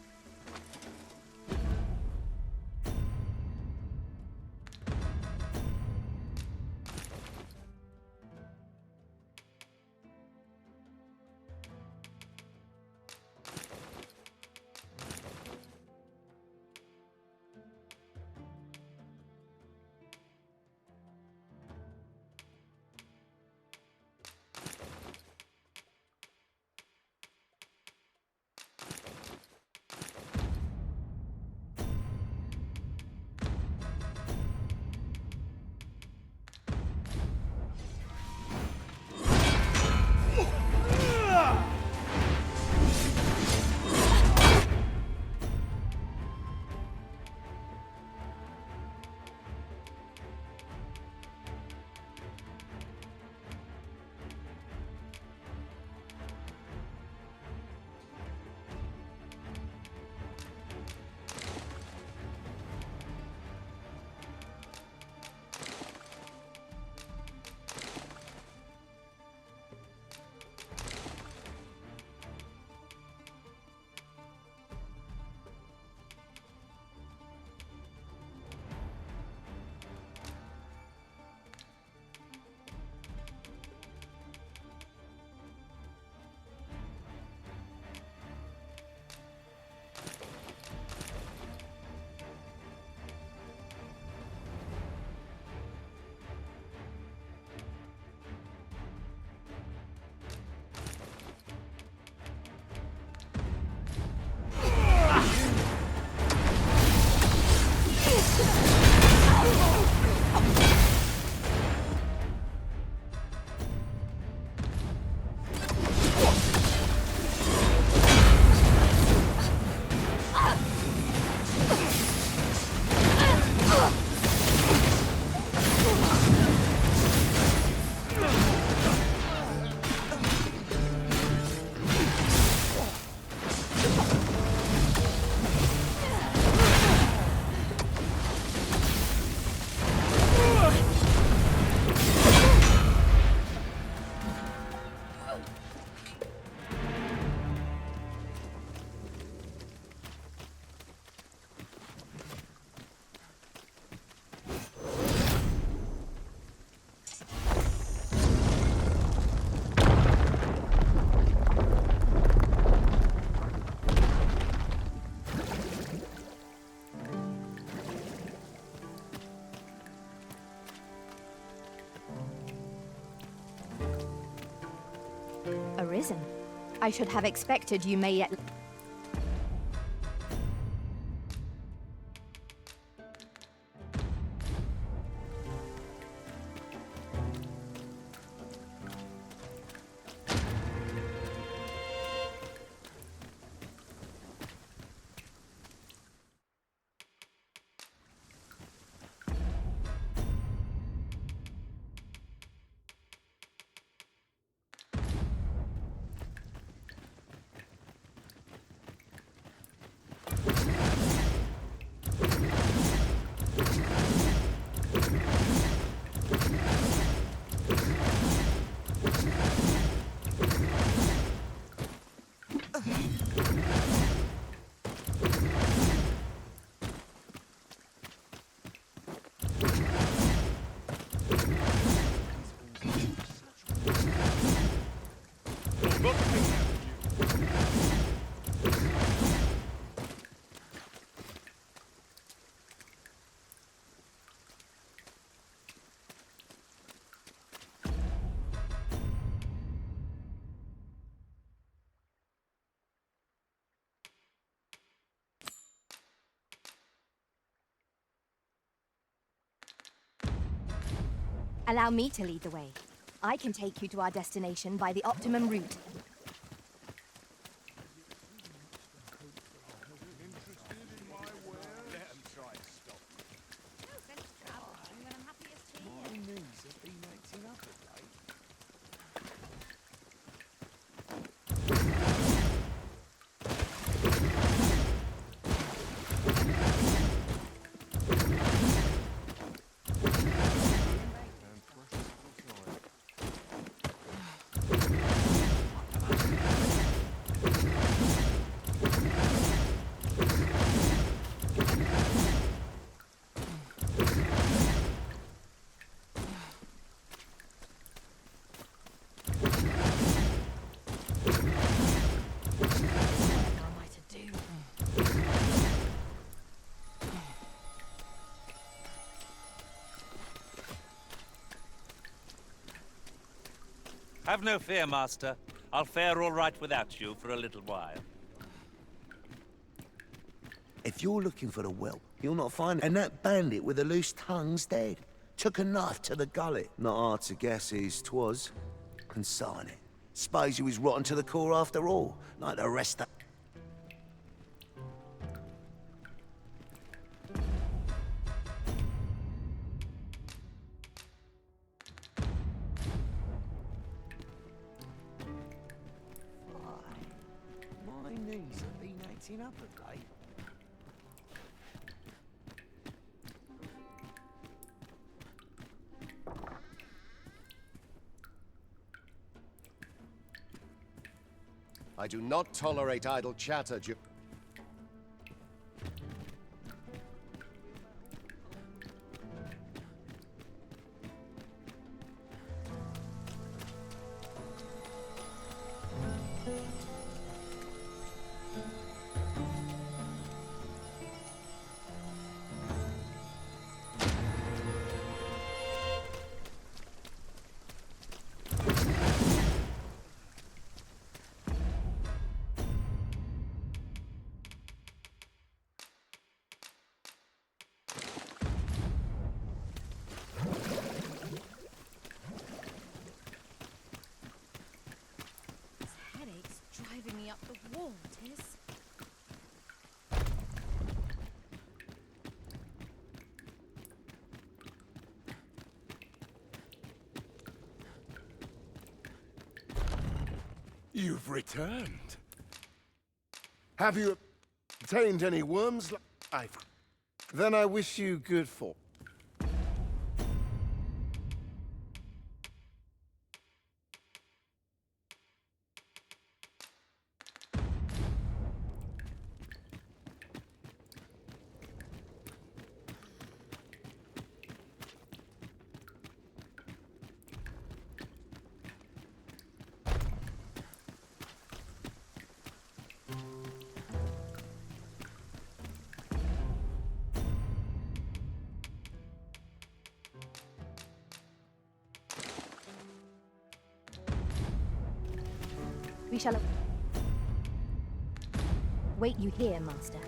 I should have expected you may yet... Allow me to lead the way. I can take you to our destination by the optimum route. Have no fear, Master. I'll fare all right without you for a little while. If you're looking for the whelp, you'll not find it. And that bandit with the loose tongue's dead. Took a knife to the gullet. Not hard to guess whose 'twas. Consign it. Suppose he was rotten to the core after all, like the rest of... My knees have been acting up of late. I do not tolerate idle chatter. Driving me up the wall, it is. You've returned. Have you obtained any worms? Then I wish you good fortune. We shall... wait you here, Master.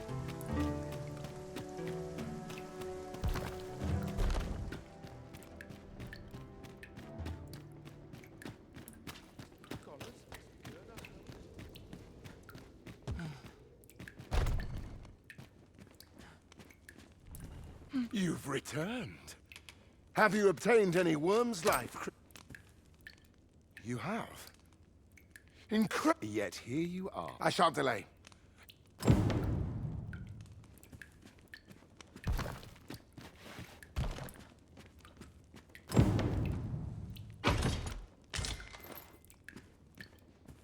You've returned. Have you obtained any worm's life? You have. Yet here you are. I shan't delay.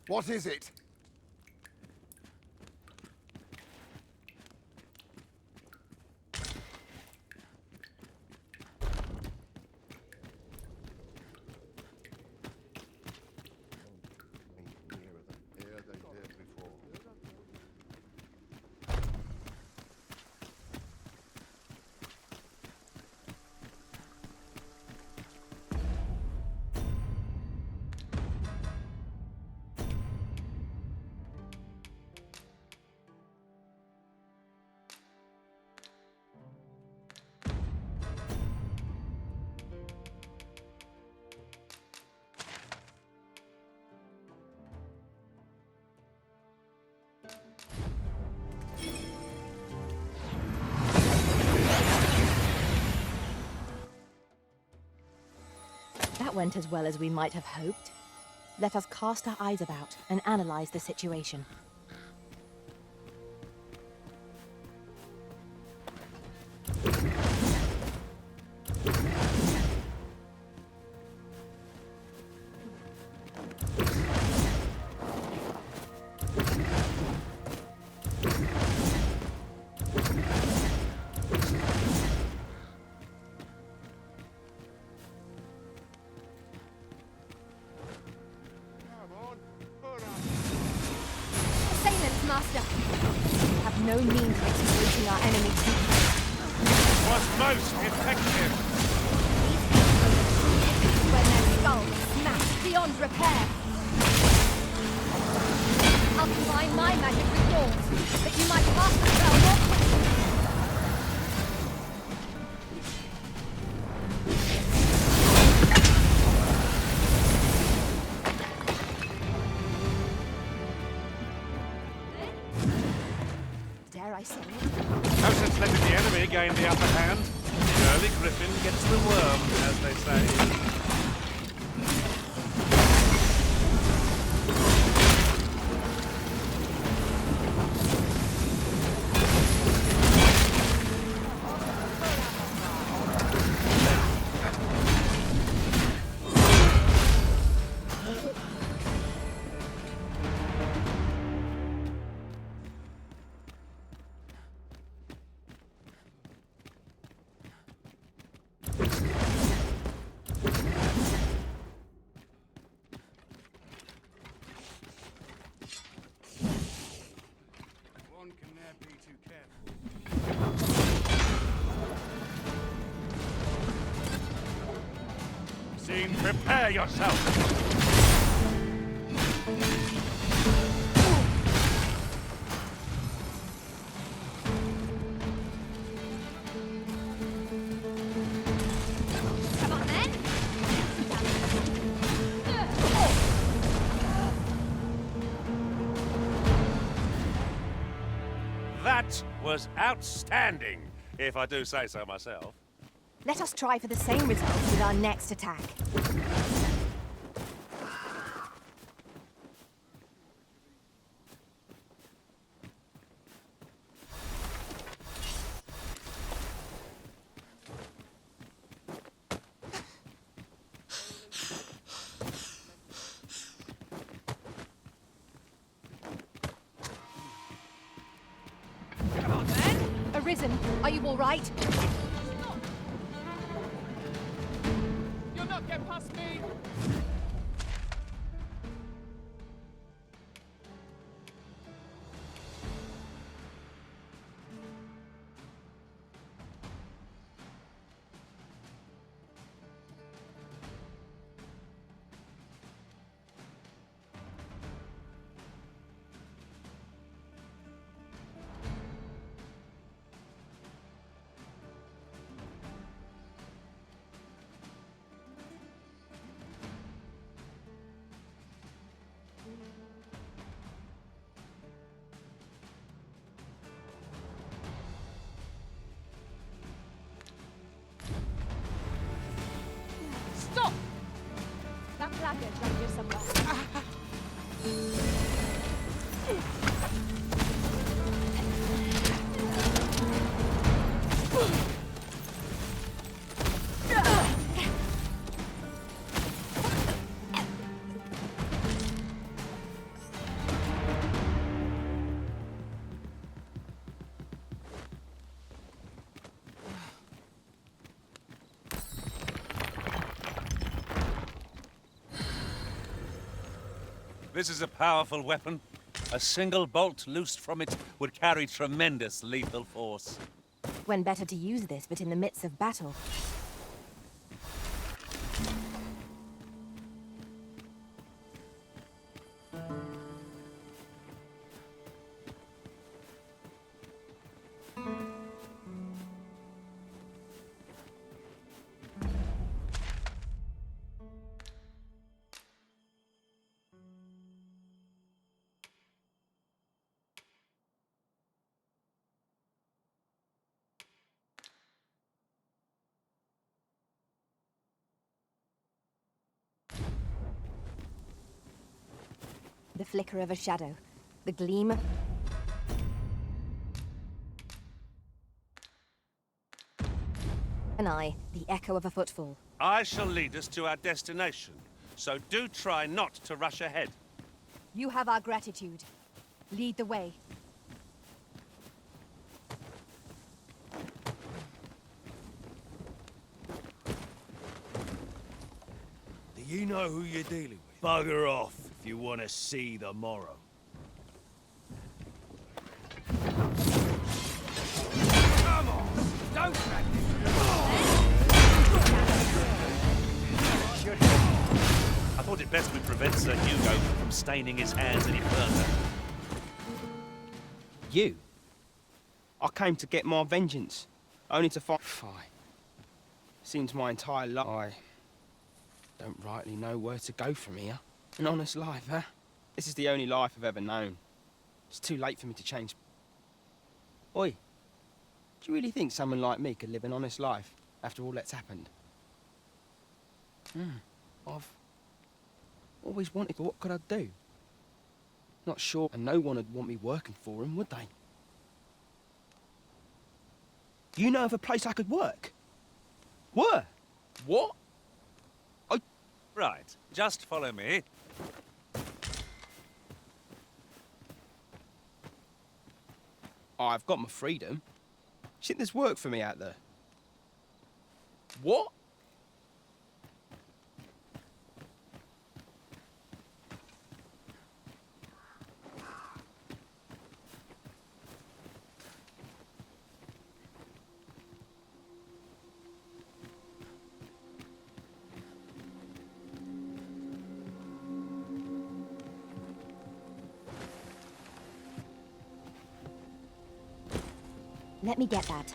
What is it? That went as well as we might have hoped. Let us cast our eyes about and analyze the situation. Master, we have no means of exploiting our enemy's weakness. Was most effective. When their skulls smashed beyond repair. I'll combine my magic with yours, that you might cast the spell more quickly. Dare I say it? No sense letting the enemy gain the upper hand. The early griffin gets the worm, as they say. Scene, prepare yourself! Come on then! That was outstanding, if I do say so myself. Let us try for the same result with our next attack. Come on then! Arisen, are you all right? You'll not get past me! This is a powerful weapon. A single bolt loosed from it would carry tremendous lethal force. When better to use this but in the midst of battle? The flicker of a shadow, the gleam of... an eye, the echo of a footfall. I shall lead us to our destination, so do try not to rush ahead. You have our gratitude. Lead the way. Do you know who you're dealing with? Bugger off if you want to see the morrow. Come on! Don't drag this I thought it best we prevent Sir Hugo from staining his hands any further. You? I came to get my vengeance, only to find... Fine. Seems my entire life... I don't rightly know where to go from here. An honest life, huh? This is the only life I've ever known. It's too late for me to change. Oi, do you really think someone like me could live an honest life after all that's happened? I've always wanted, but what could I do? Not sure, and no one would want me working for him, would they? You know of a place I could work? Where? What? Right, just follow me. I've got my freedom. Shouldn't there's work for me out there? What? Let me get that.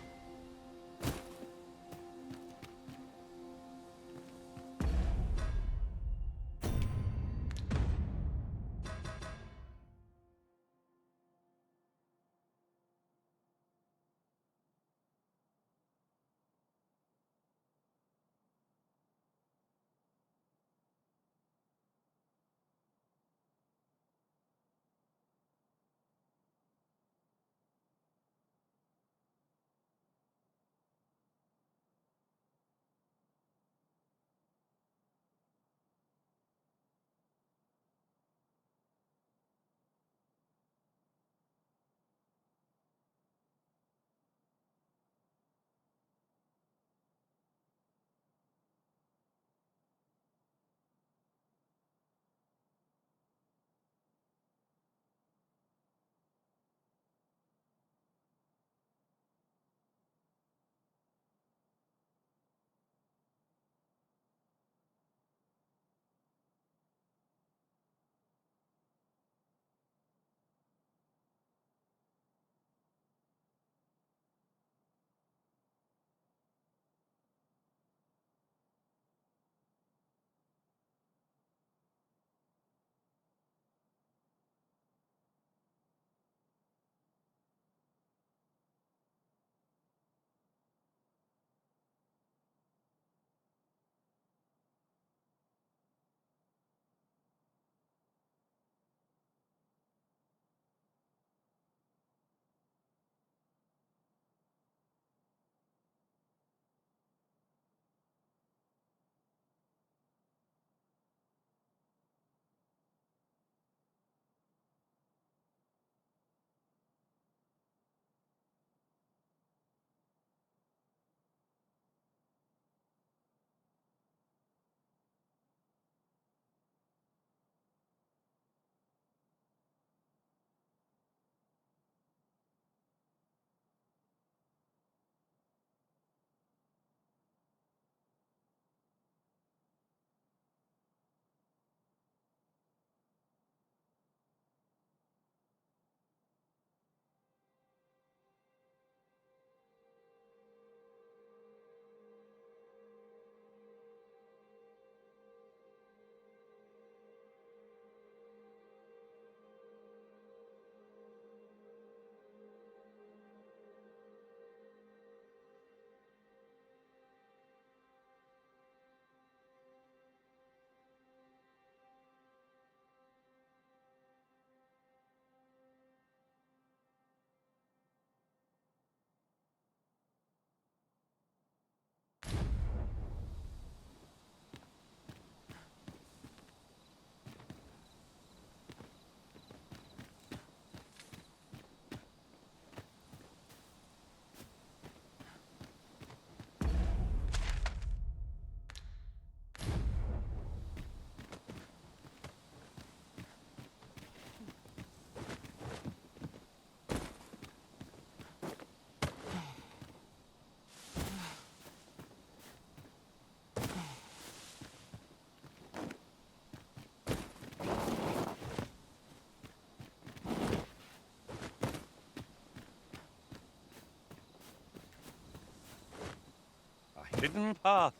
forbidden path.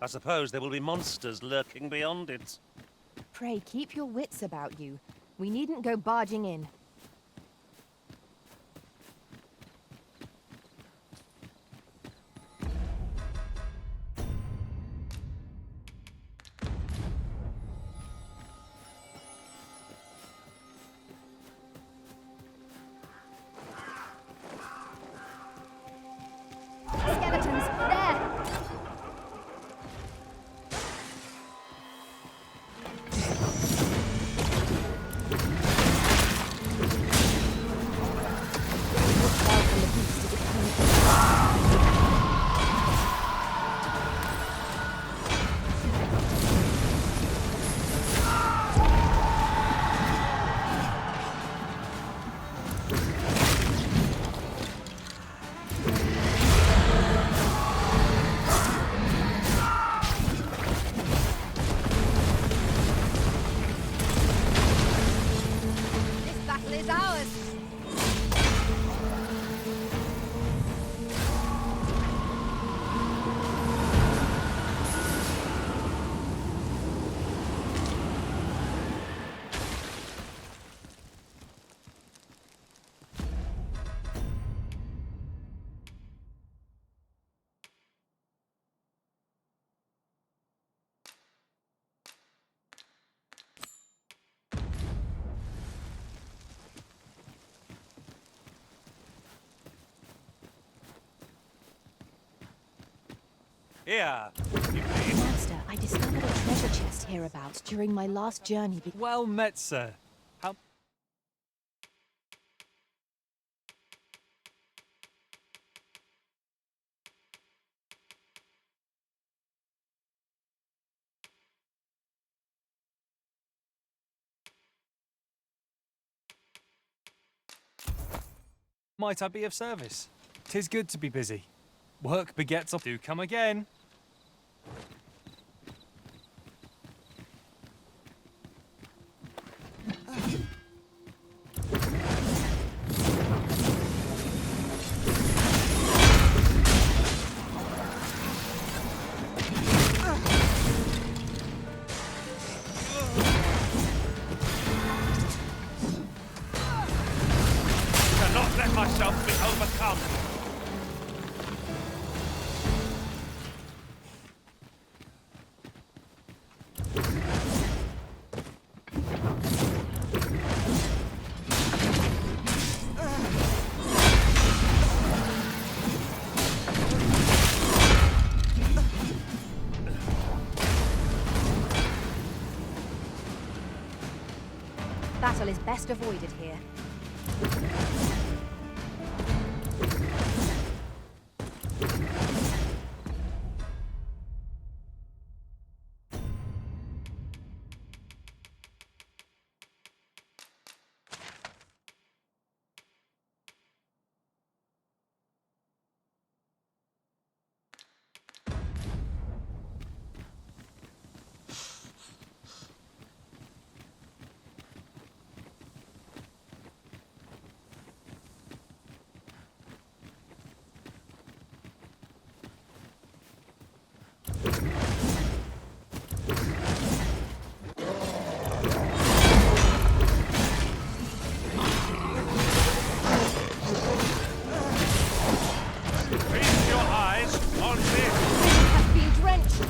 I suppose there will be monsters lurking beyond it. Pray, keep your wits about you. We needn't go barging in. Skeletons, there! This battle is ours! Here. Master, I discovered a treasure chest hereabouts during my last journey. Well met, sir. How... Might I be of service? 'Tis good to be busy. Work begets of... Do come again. Cannot let myself be overcome. Battle is best avoided here. Feast your eyes on this. Has been drenched.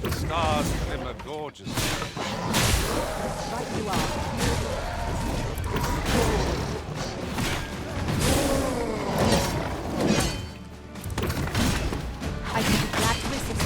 The stars glimmer gorgeous. Right you are. I should be glad to assist.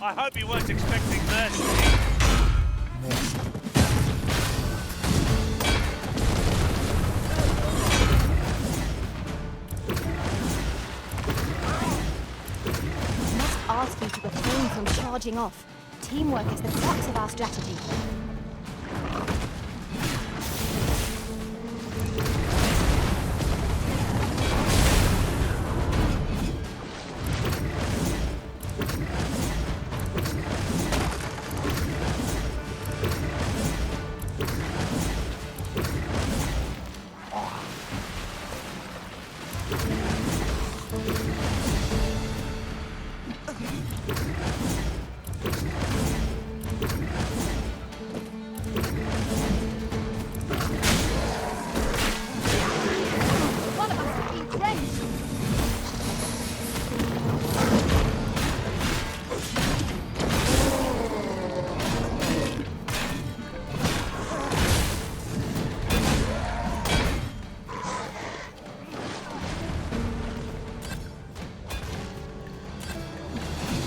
I hope you weren't expecting mercy. Must ask you to refrain from charging off. Teamwork is the crux of our strategy.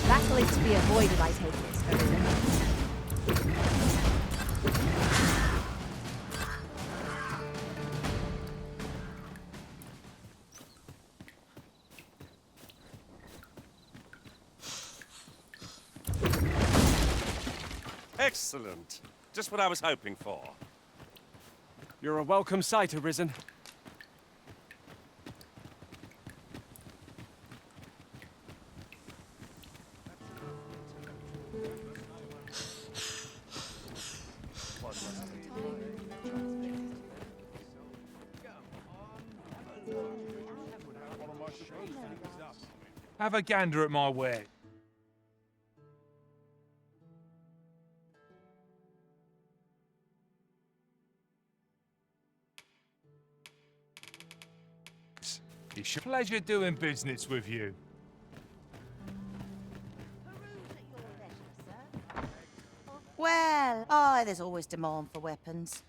Battle is to be avoided, I take it, Arisen. Excellent. Just what I was hoping for. You're a welcome sight, Arisen. Have a gander at my wares. It's a pleasure doing business with you. Well, there's always demand for weapons.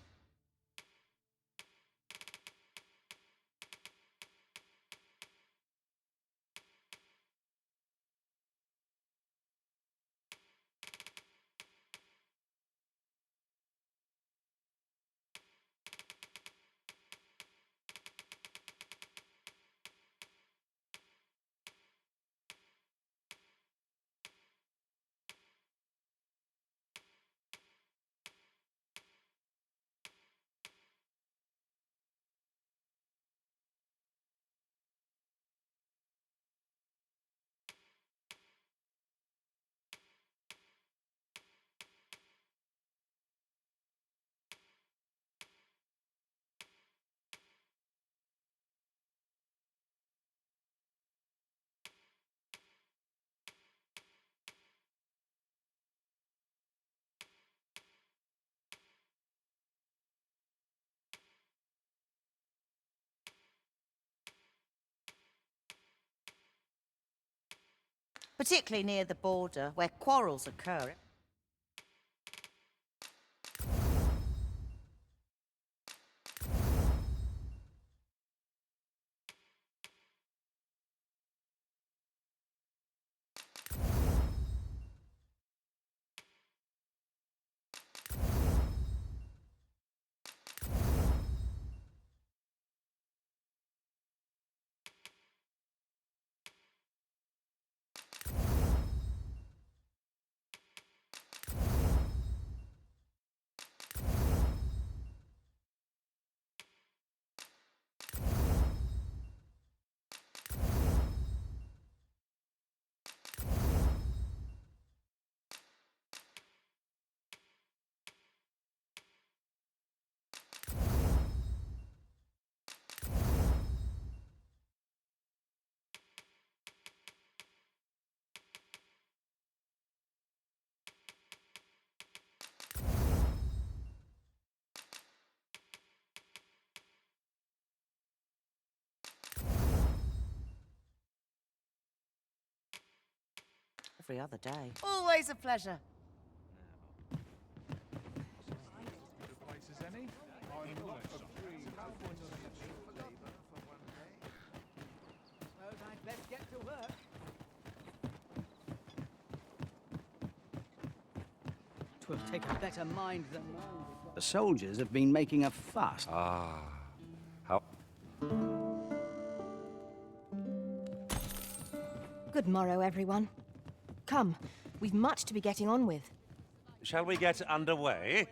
Particularly near the border, where quarrels occur. Every other day. Always a pleasure. Suppose I'd best get to work. 'Twill take a better mind than mine. The soldiers have been making a fuss. Ah. How... Good morrow, everyone. Come, we've much to be getting on with. Shall we get underway?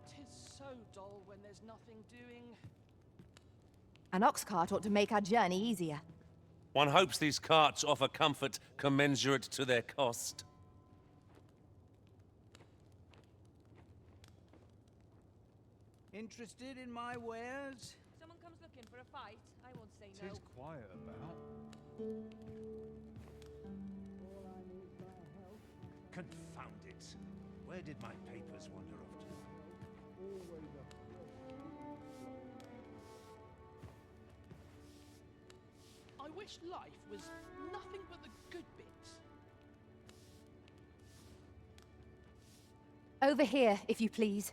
Tis so dull when there's nothing doing. An ox cart ought to make our journey easier. One hopes these carts offer comfort commensurate to their cost. Interested in my wares? Someone comes looking for a fight, I won't say no. Tis quiet about. Confound it. Where did my papers wander off to? I wish life was nothing but the good bits. Over here, if you please.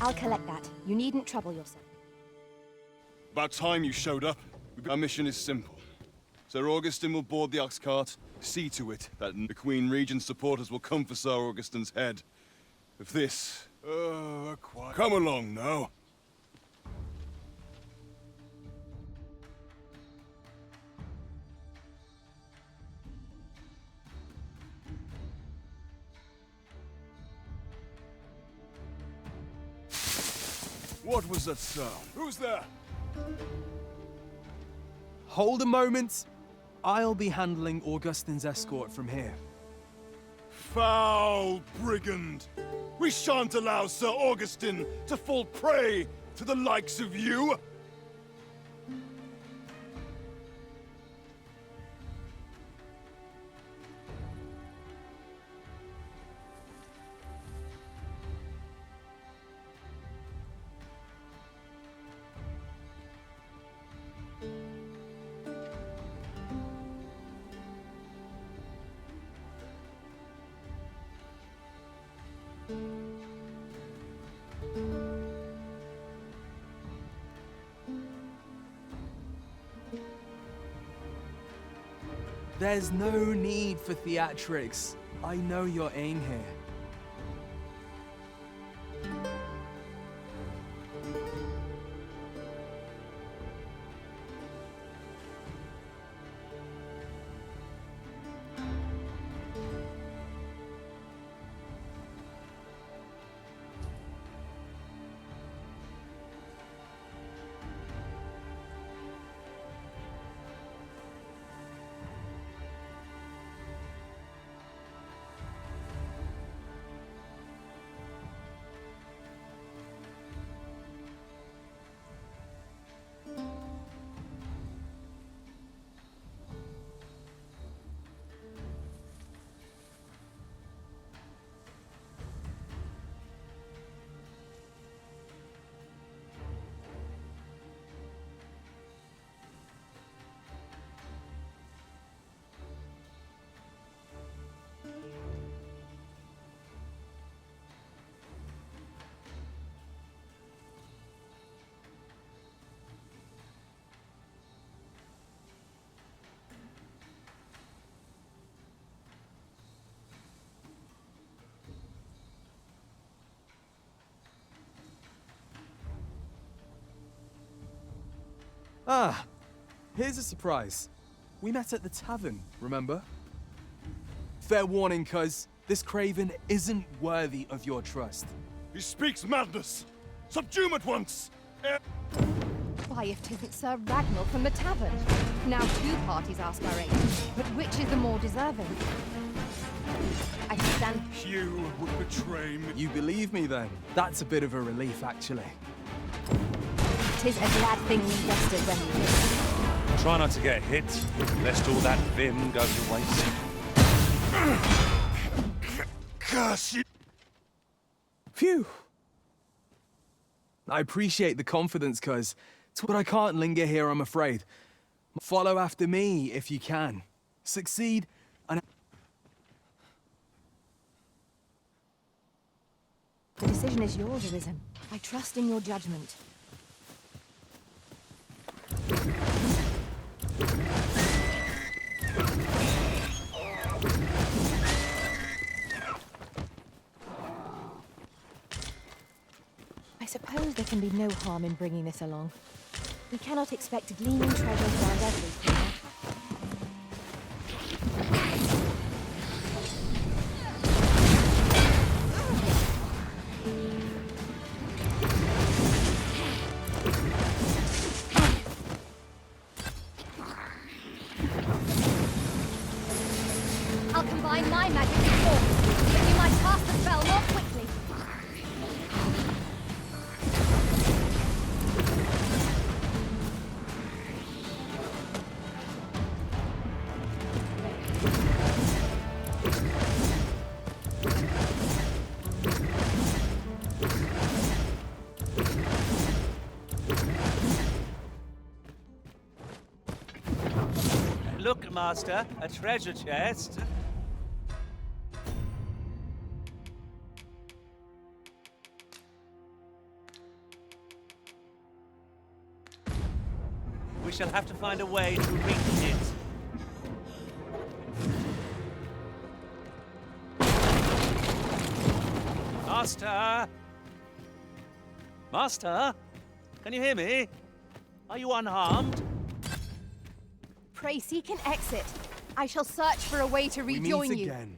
I'll collect that. You needn't trouble yourself. About time you showed up. Our mission is simple. Sir Augustin will board the ox cart. See to it that the Queen Regent's supporters will come for Sir Augustin's head. If this... quiet. Come along now. What was that sound? Who's there? Hold a moment. I'll be handling Augustin's escort from here. Foul brigand! We shan't allow Sir Augustin to fall prey to the likes of you! There's no need for theatrics. I know your aim here. Ah, here's a surprise. We met at the tavern, remember? Fair warning, cuz this craven isn't worthy of your trust. He speaks madness! Subdue him at once! Why, if 'tisn't Sir Ragnall from the tavern? Now two parties ask our aid, but which is the more deserving? I stand... You would betray me. You believe me, then? That's a bit of a relief, actually. 'Tis a glad thing we rested when we did. Try not to get hit, lest all that vim go to waste. Curse you! Phew! I appreciate the confidence, cuz, but I can't linger here, I'm afraid. Follow after me, if you can. Succeed, and... The decision is yours, Arisen. I trust in your judgment. I suppose there can be no harm in bringing this along. We cannot expect gleaming treasures around every corner. I'll combine my magic with yours, but you might cast the spell more quickly. Look, Master, a treasure chest. We shall have to find a way to reach it. Master! Master? Can you hear me? Are you unharmed? Pray seek an exit. I shall search for a way to rejoin you. again.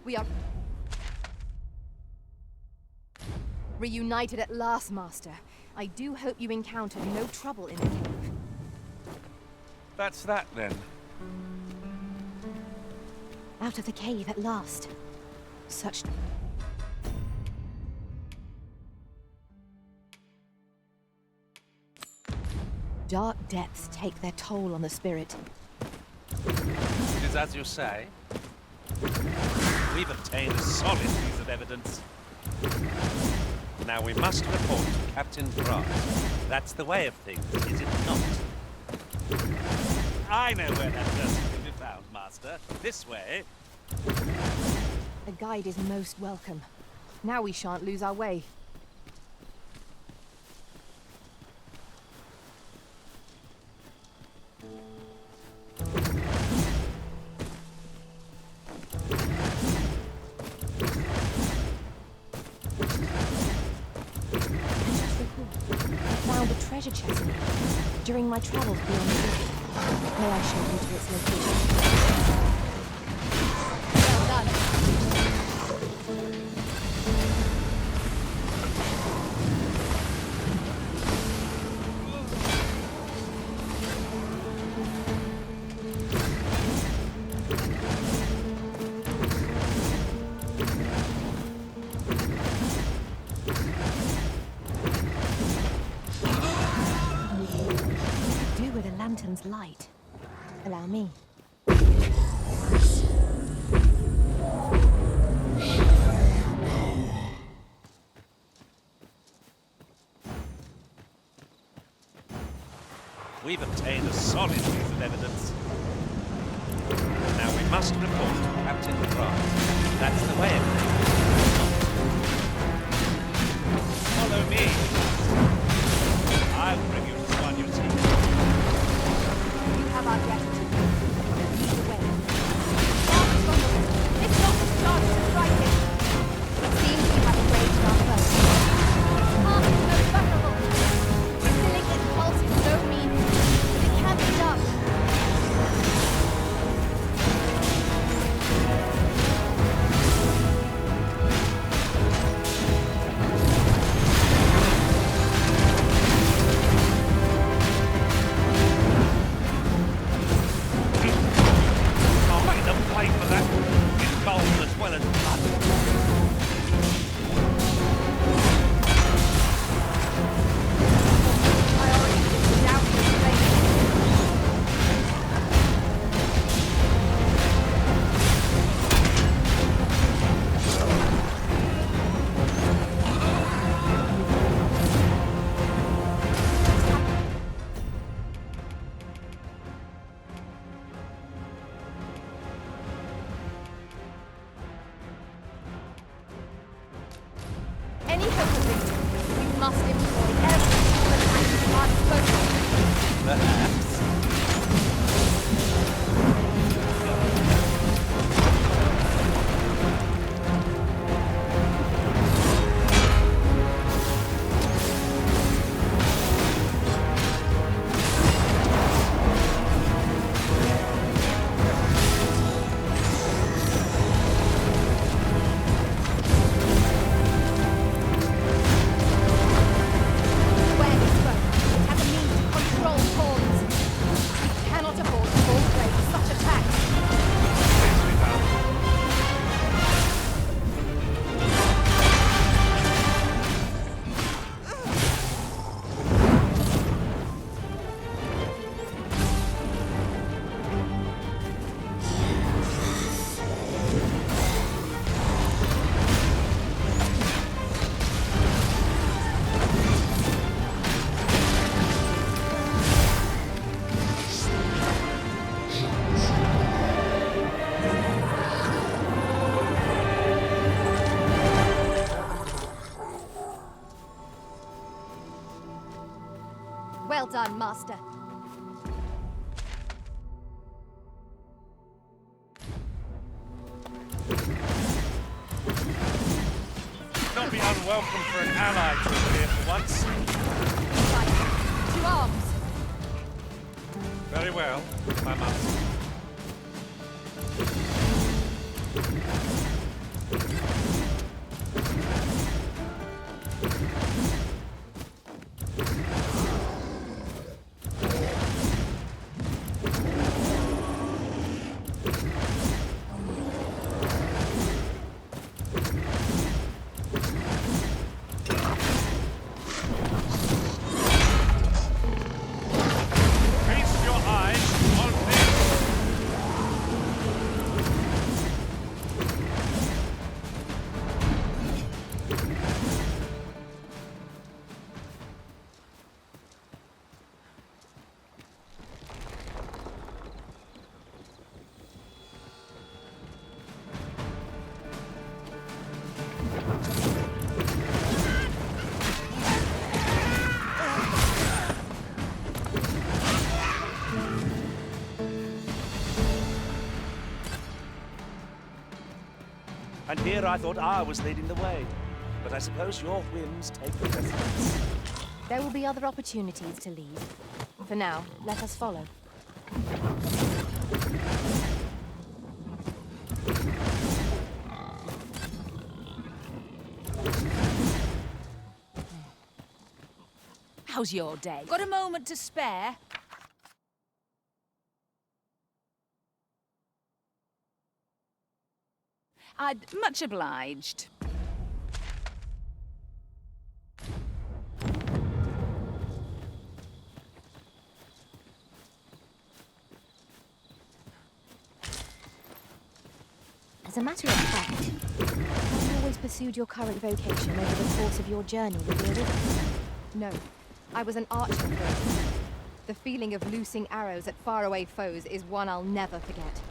We are reunited at last, Master. I do hope you encountered no trouble in the cave. That's that, then. Out of the cave at last. Such... dark depths take their toll on the spirit. It is as you say. We've obtained a solid piece of evidence. Now we must report to Captain Grant. That's the way of things, is it not? I know where that person can be found, Master. This way. A guide is most welcome. Now we shan't lose our way. Treasure chest in it during my travels beyond the rift. May I show you to its location? Well done. Lantern's light. Allow me. We've obtained a solid piece of evidence. Now we must report to Captain Grant. That's the way of things. Follow me. I'll bring you to someone you see. You have our gratitude. Lead the way. It's not the chance to strike it. It seems we have engaged our foe. Heart is no buckable. Stilling its pulse is no means, but it can be done. Well done, Master. Not be unwelcome for an ally to appear for once. Right. To arms. Very well, if I must. And here I thought I was leading the way. But I suppose your whims take precedence. There will be other opportunities to lead. For now, let us follow. How's your day? Got a moment to spare? I'd much obliged. As a matter of fact, have you always pursued your current vocation over the course of your journey with the Arisen? No, I was an archer first. The feeling of loosing arrows at faraway foes is one I'll never forget.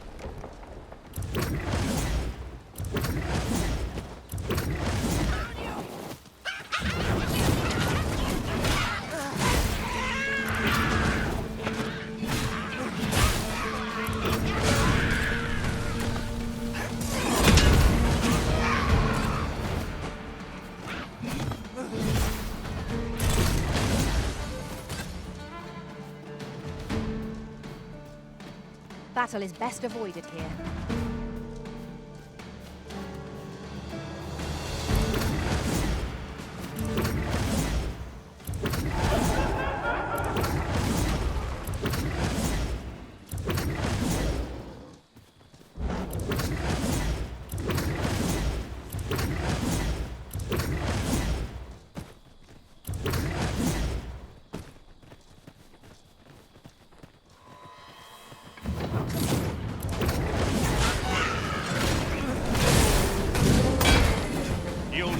Battle is best avoided here.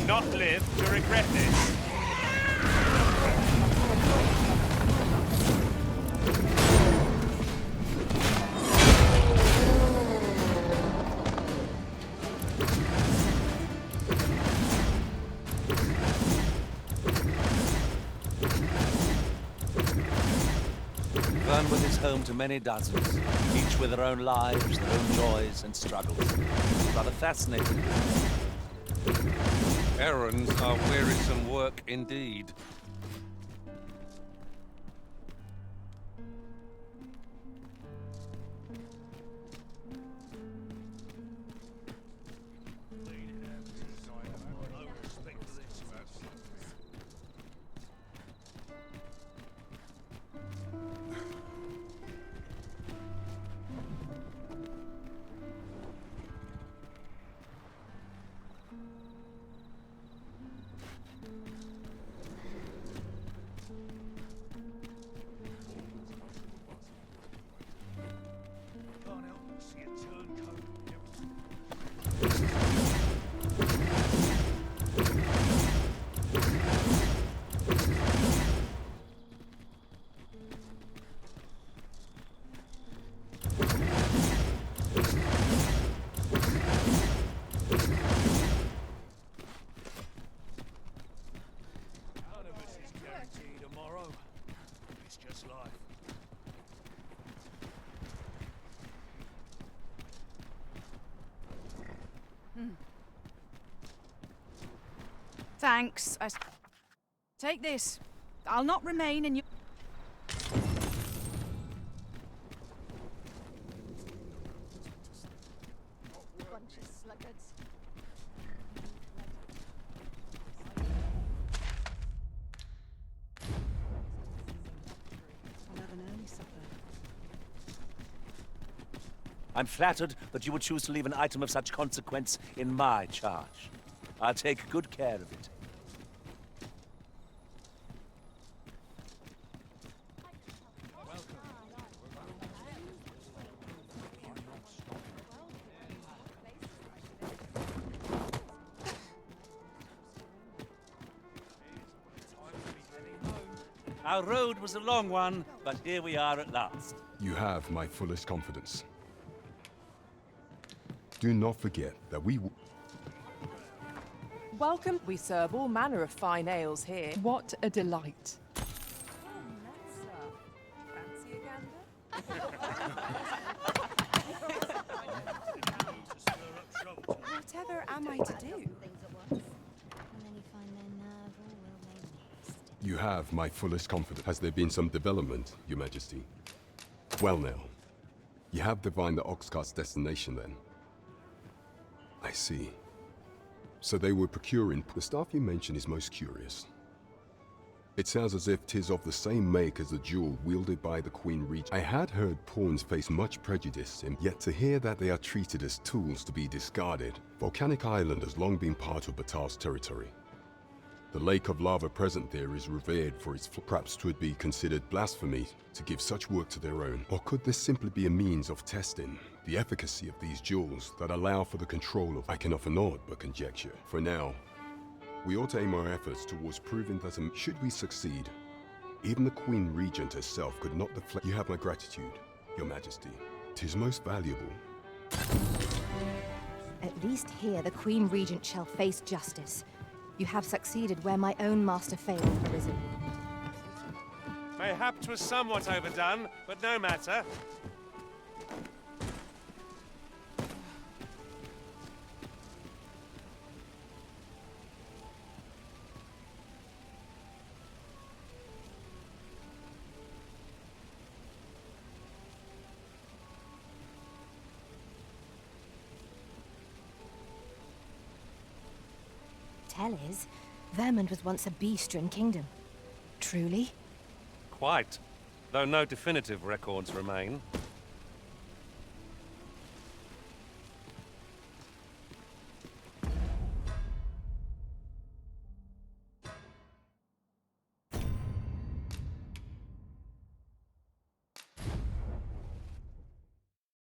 Not live to regret this. Vernwood is home to many dozens, each with their own lives, their own joys and struggles. Rather fascinating. Errands are wearisome work indeed. Thanks. Take this. I'll not remain in your... Bunch of sluggards. I'll have an early supper. I'm flattered that you would choose to leave an item of such consequence in my charge. I'll take good care of it. Our road was a long one, but here we are at last. You have my fullest confidence. Do not forget that we... Welcome. We serve all manner of fine ales here. What a delight. Whatever am I to do? And then you find their nerve all well made. You have my fullest confidence. Has there been some development, Your Majesty? Well now, you have divined the Oxcart's destination then. I see. So they were procuring... The staff you mention is most curious. It sounds as if 'tis of the same make as the jewel wielded by the Queen Regent. I had heard pawns face much prejudice, and yet to hear that they are treated as tools to be discarded. Volcanic Island has long been part of Batal's territory. The lake of lava present there is revered for its perhaps 'twould be considered blasphemy to give such work to their own. Or could this simply be a means of testing the efficacy of these jewels that allow for the control of... I can offer naught but conjecture. For now, we ought to aim our efforts towards proving that should we succeed, even the Queen Regent herself could not deflect... You have my gratitude, Your Majesty. 'Tis most valuable. At least here the Queen Regent shall face justice. You have succeeded where my own master failed, Arisen. Mayhap 'twas somewhat overdone, but no matter. Tell is, Vermund was once a beast-ridden kingdom. Truly? Quite. Though no definitive records remain.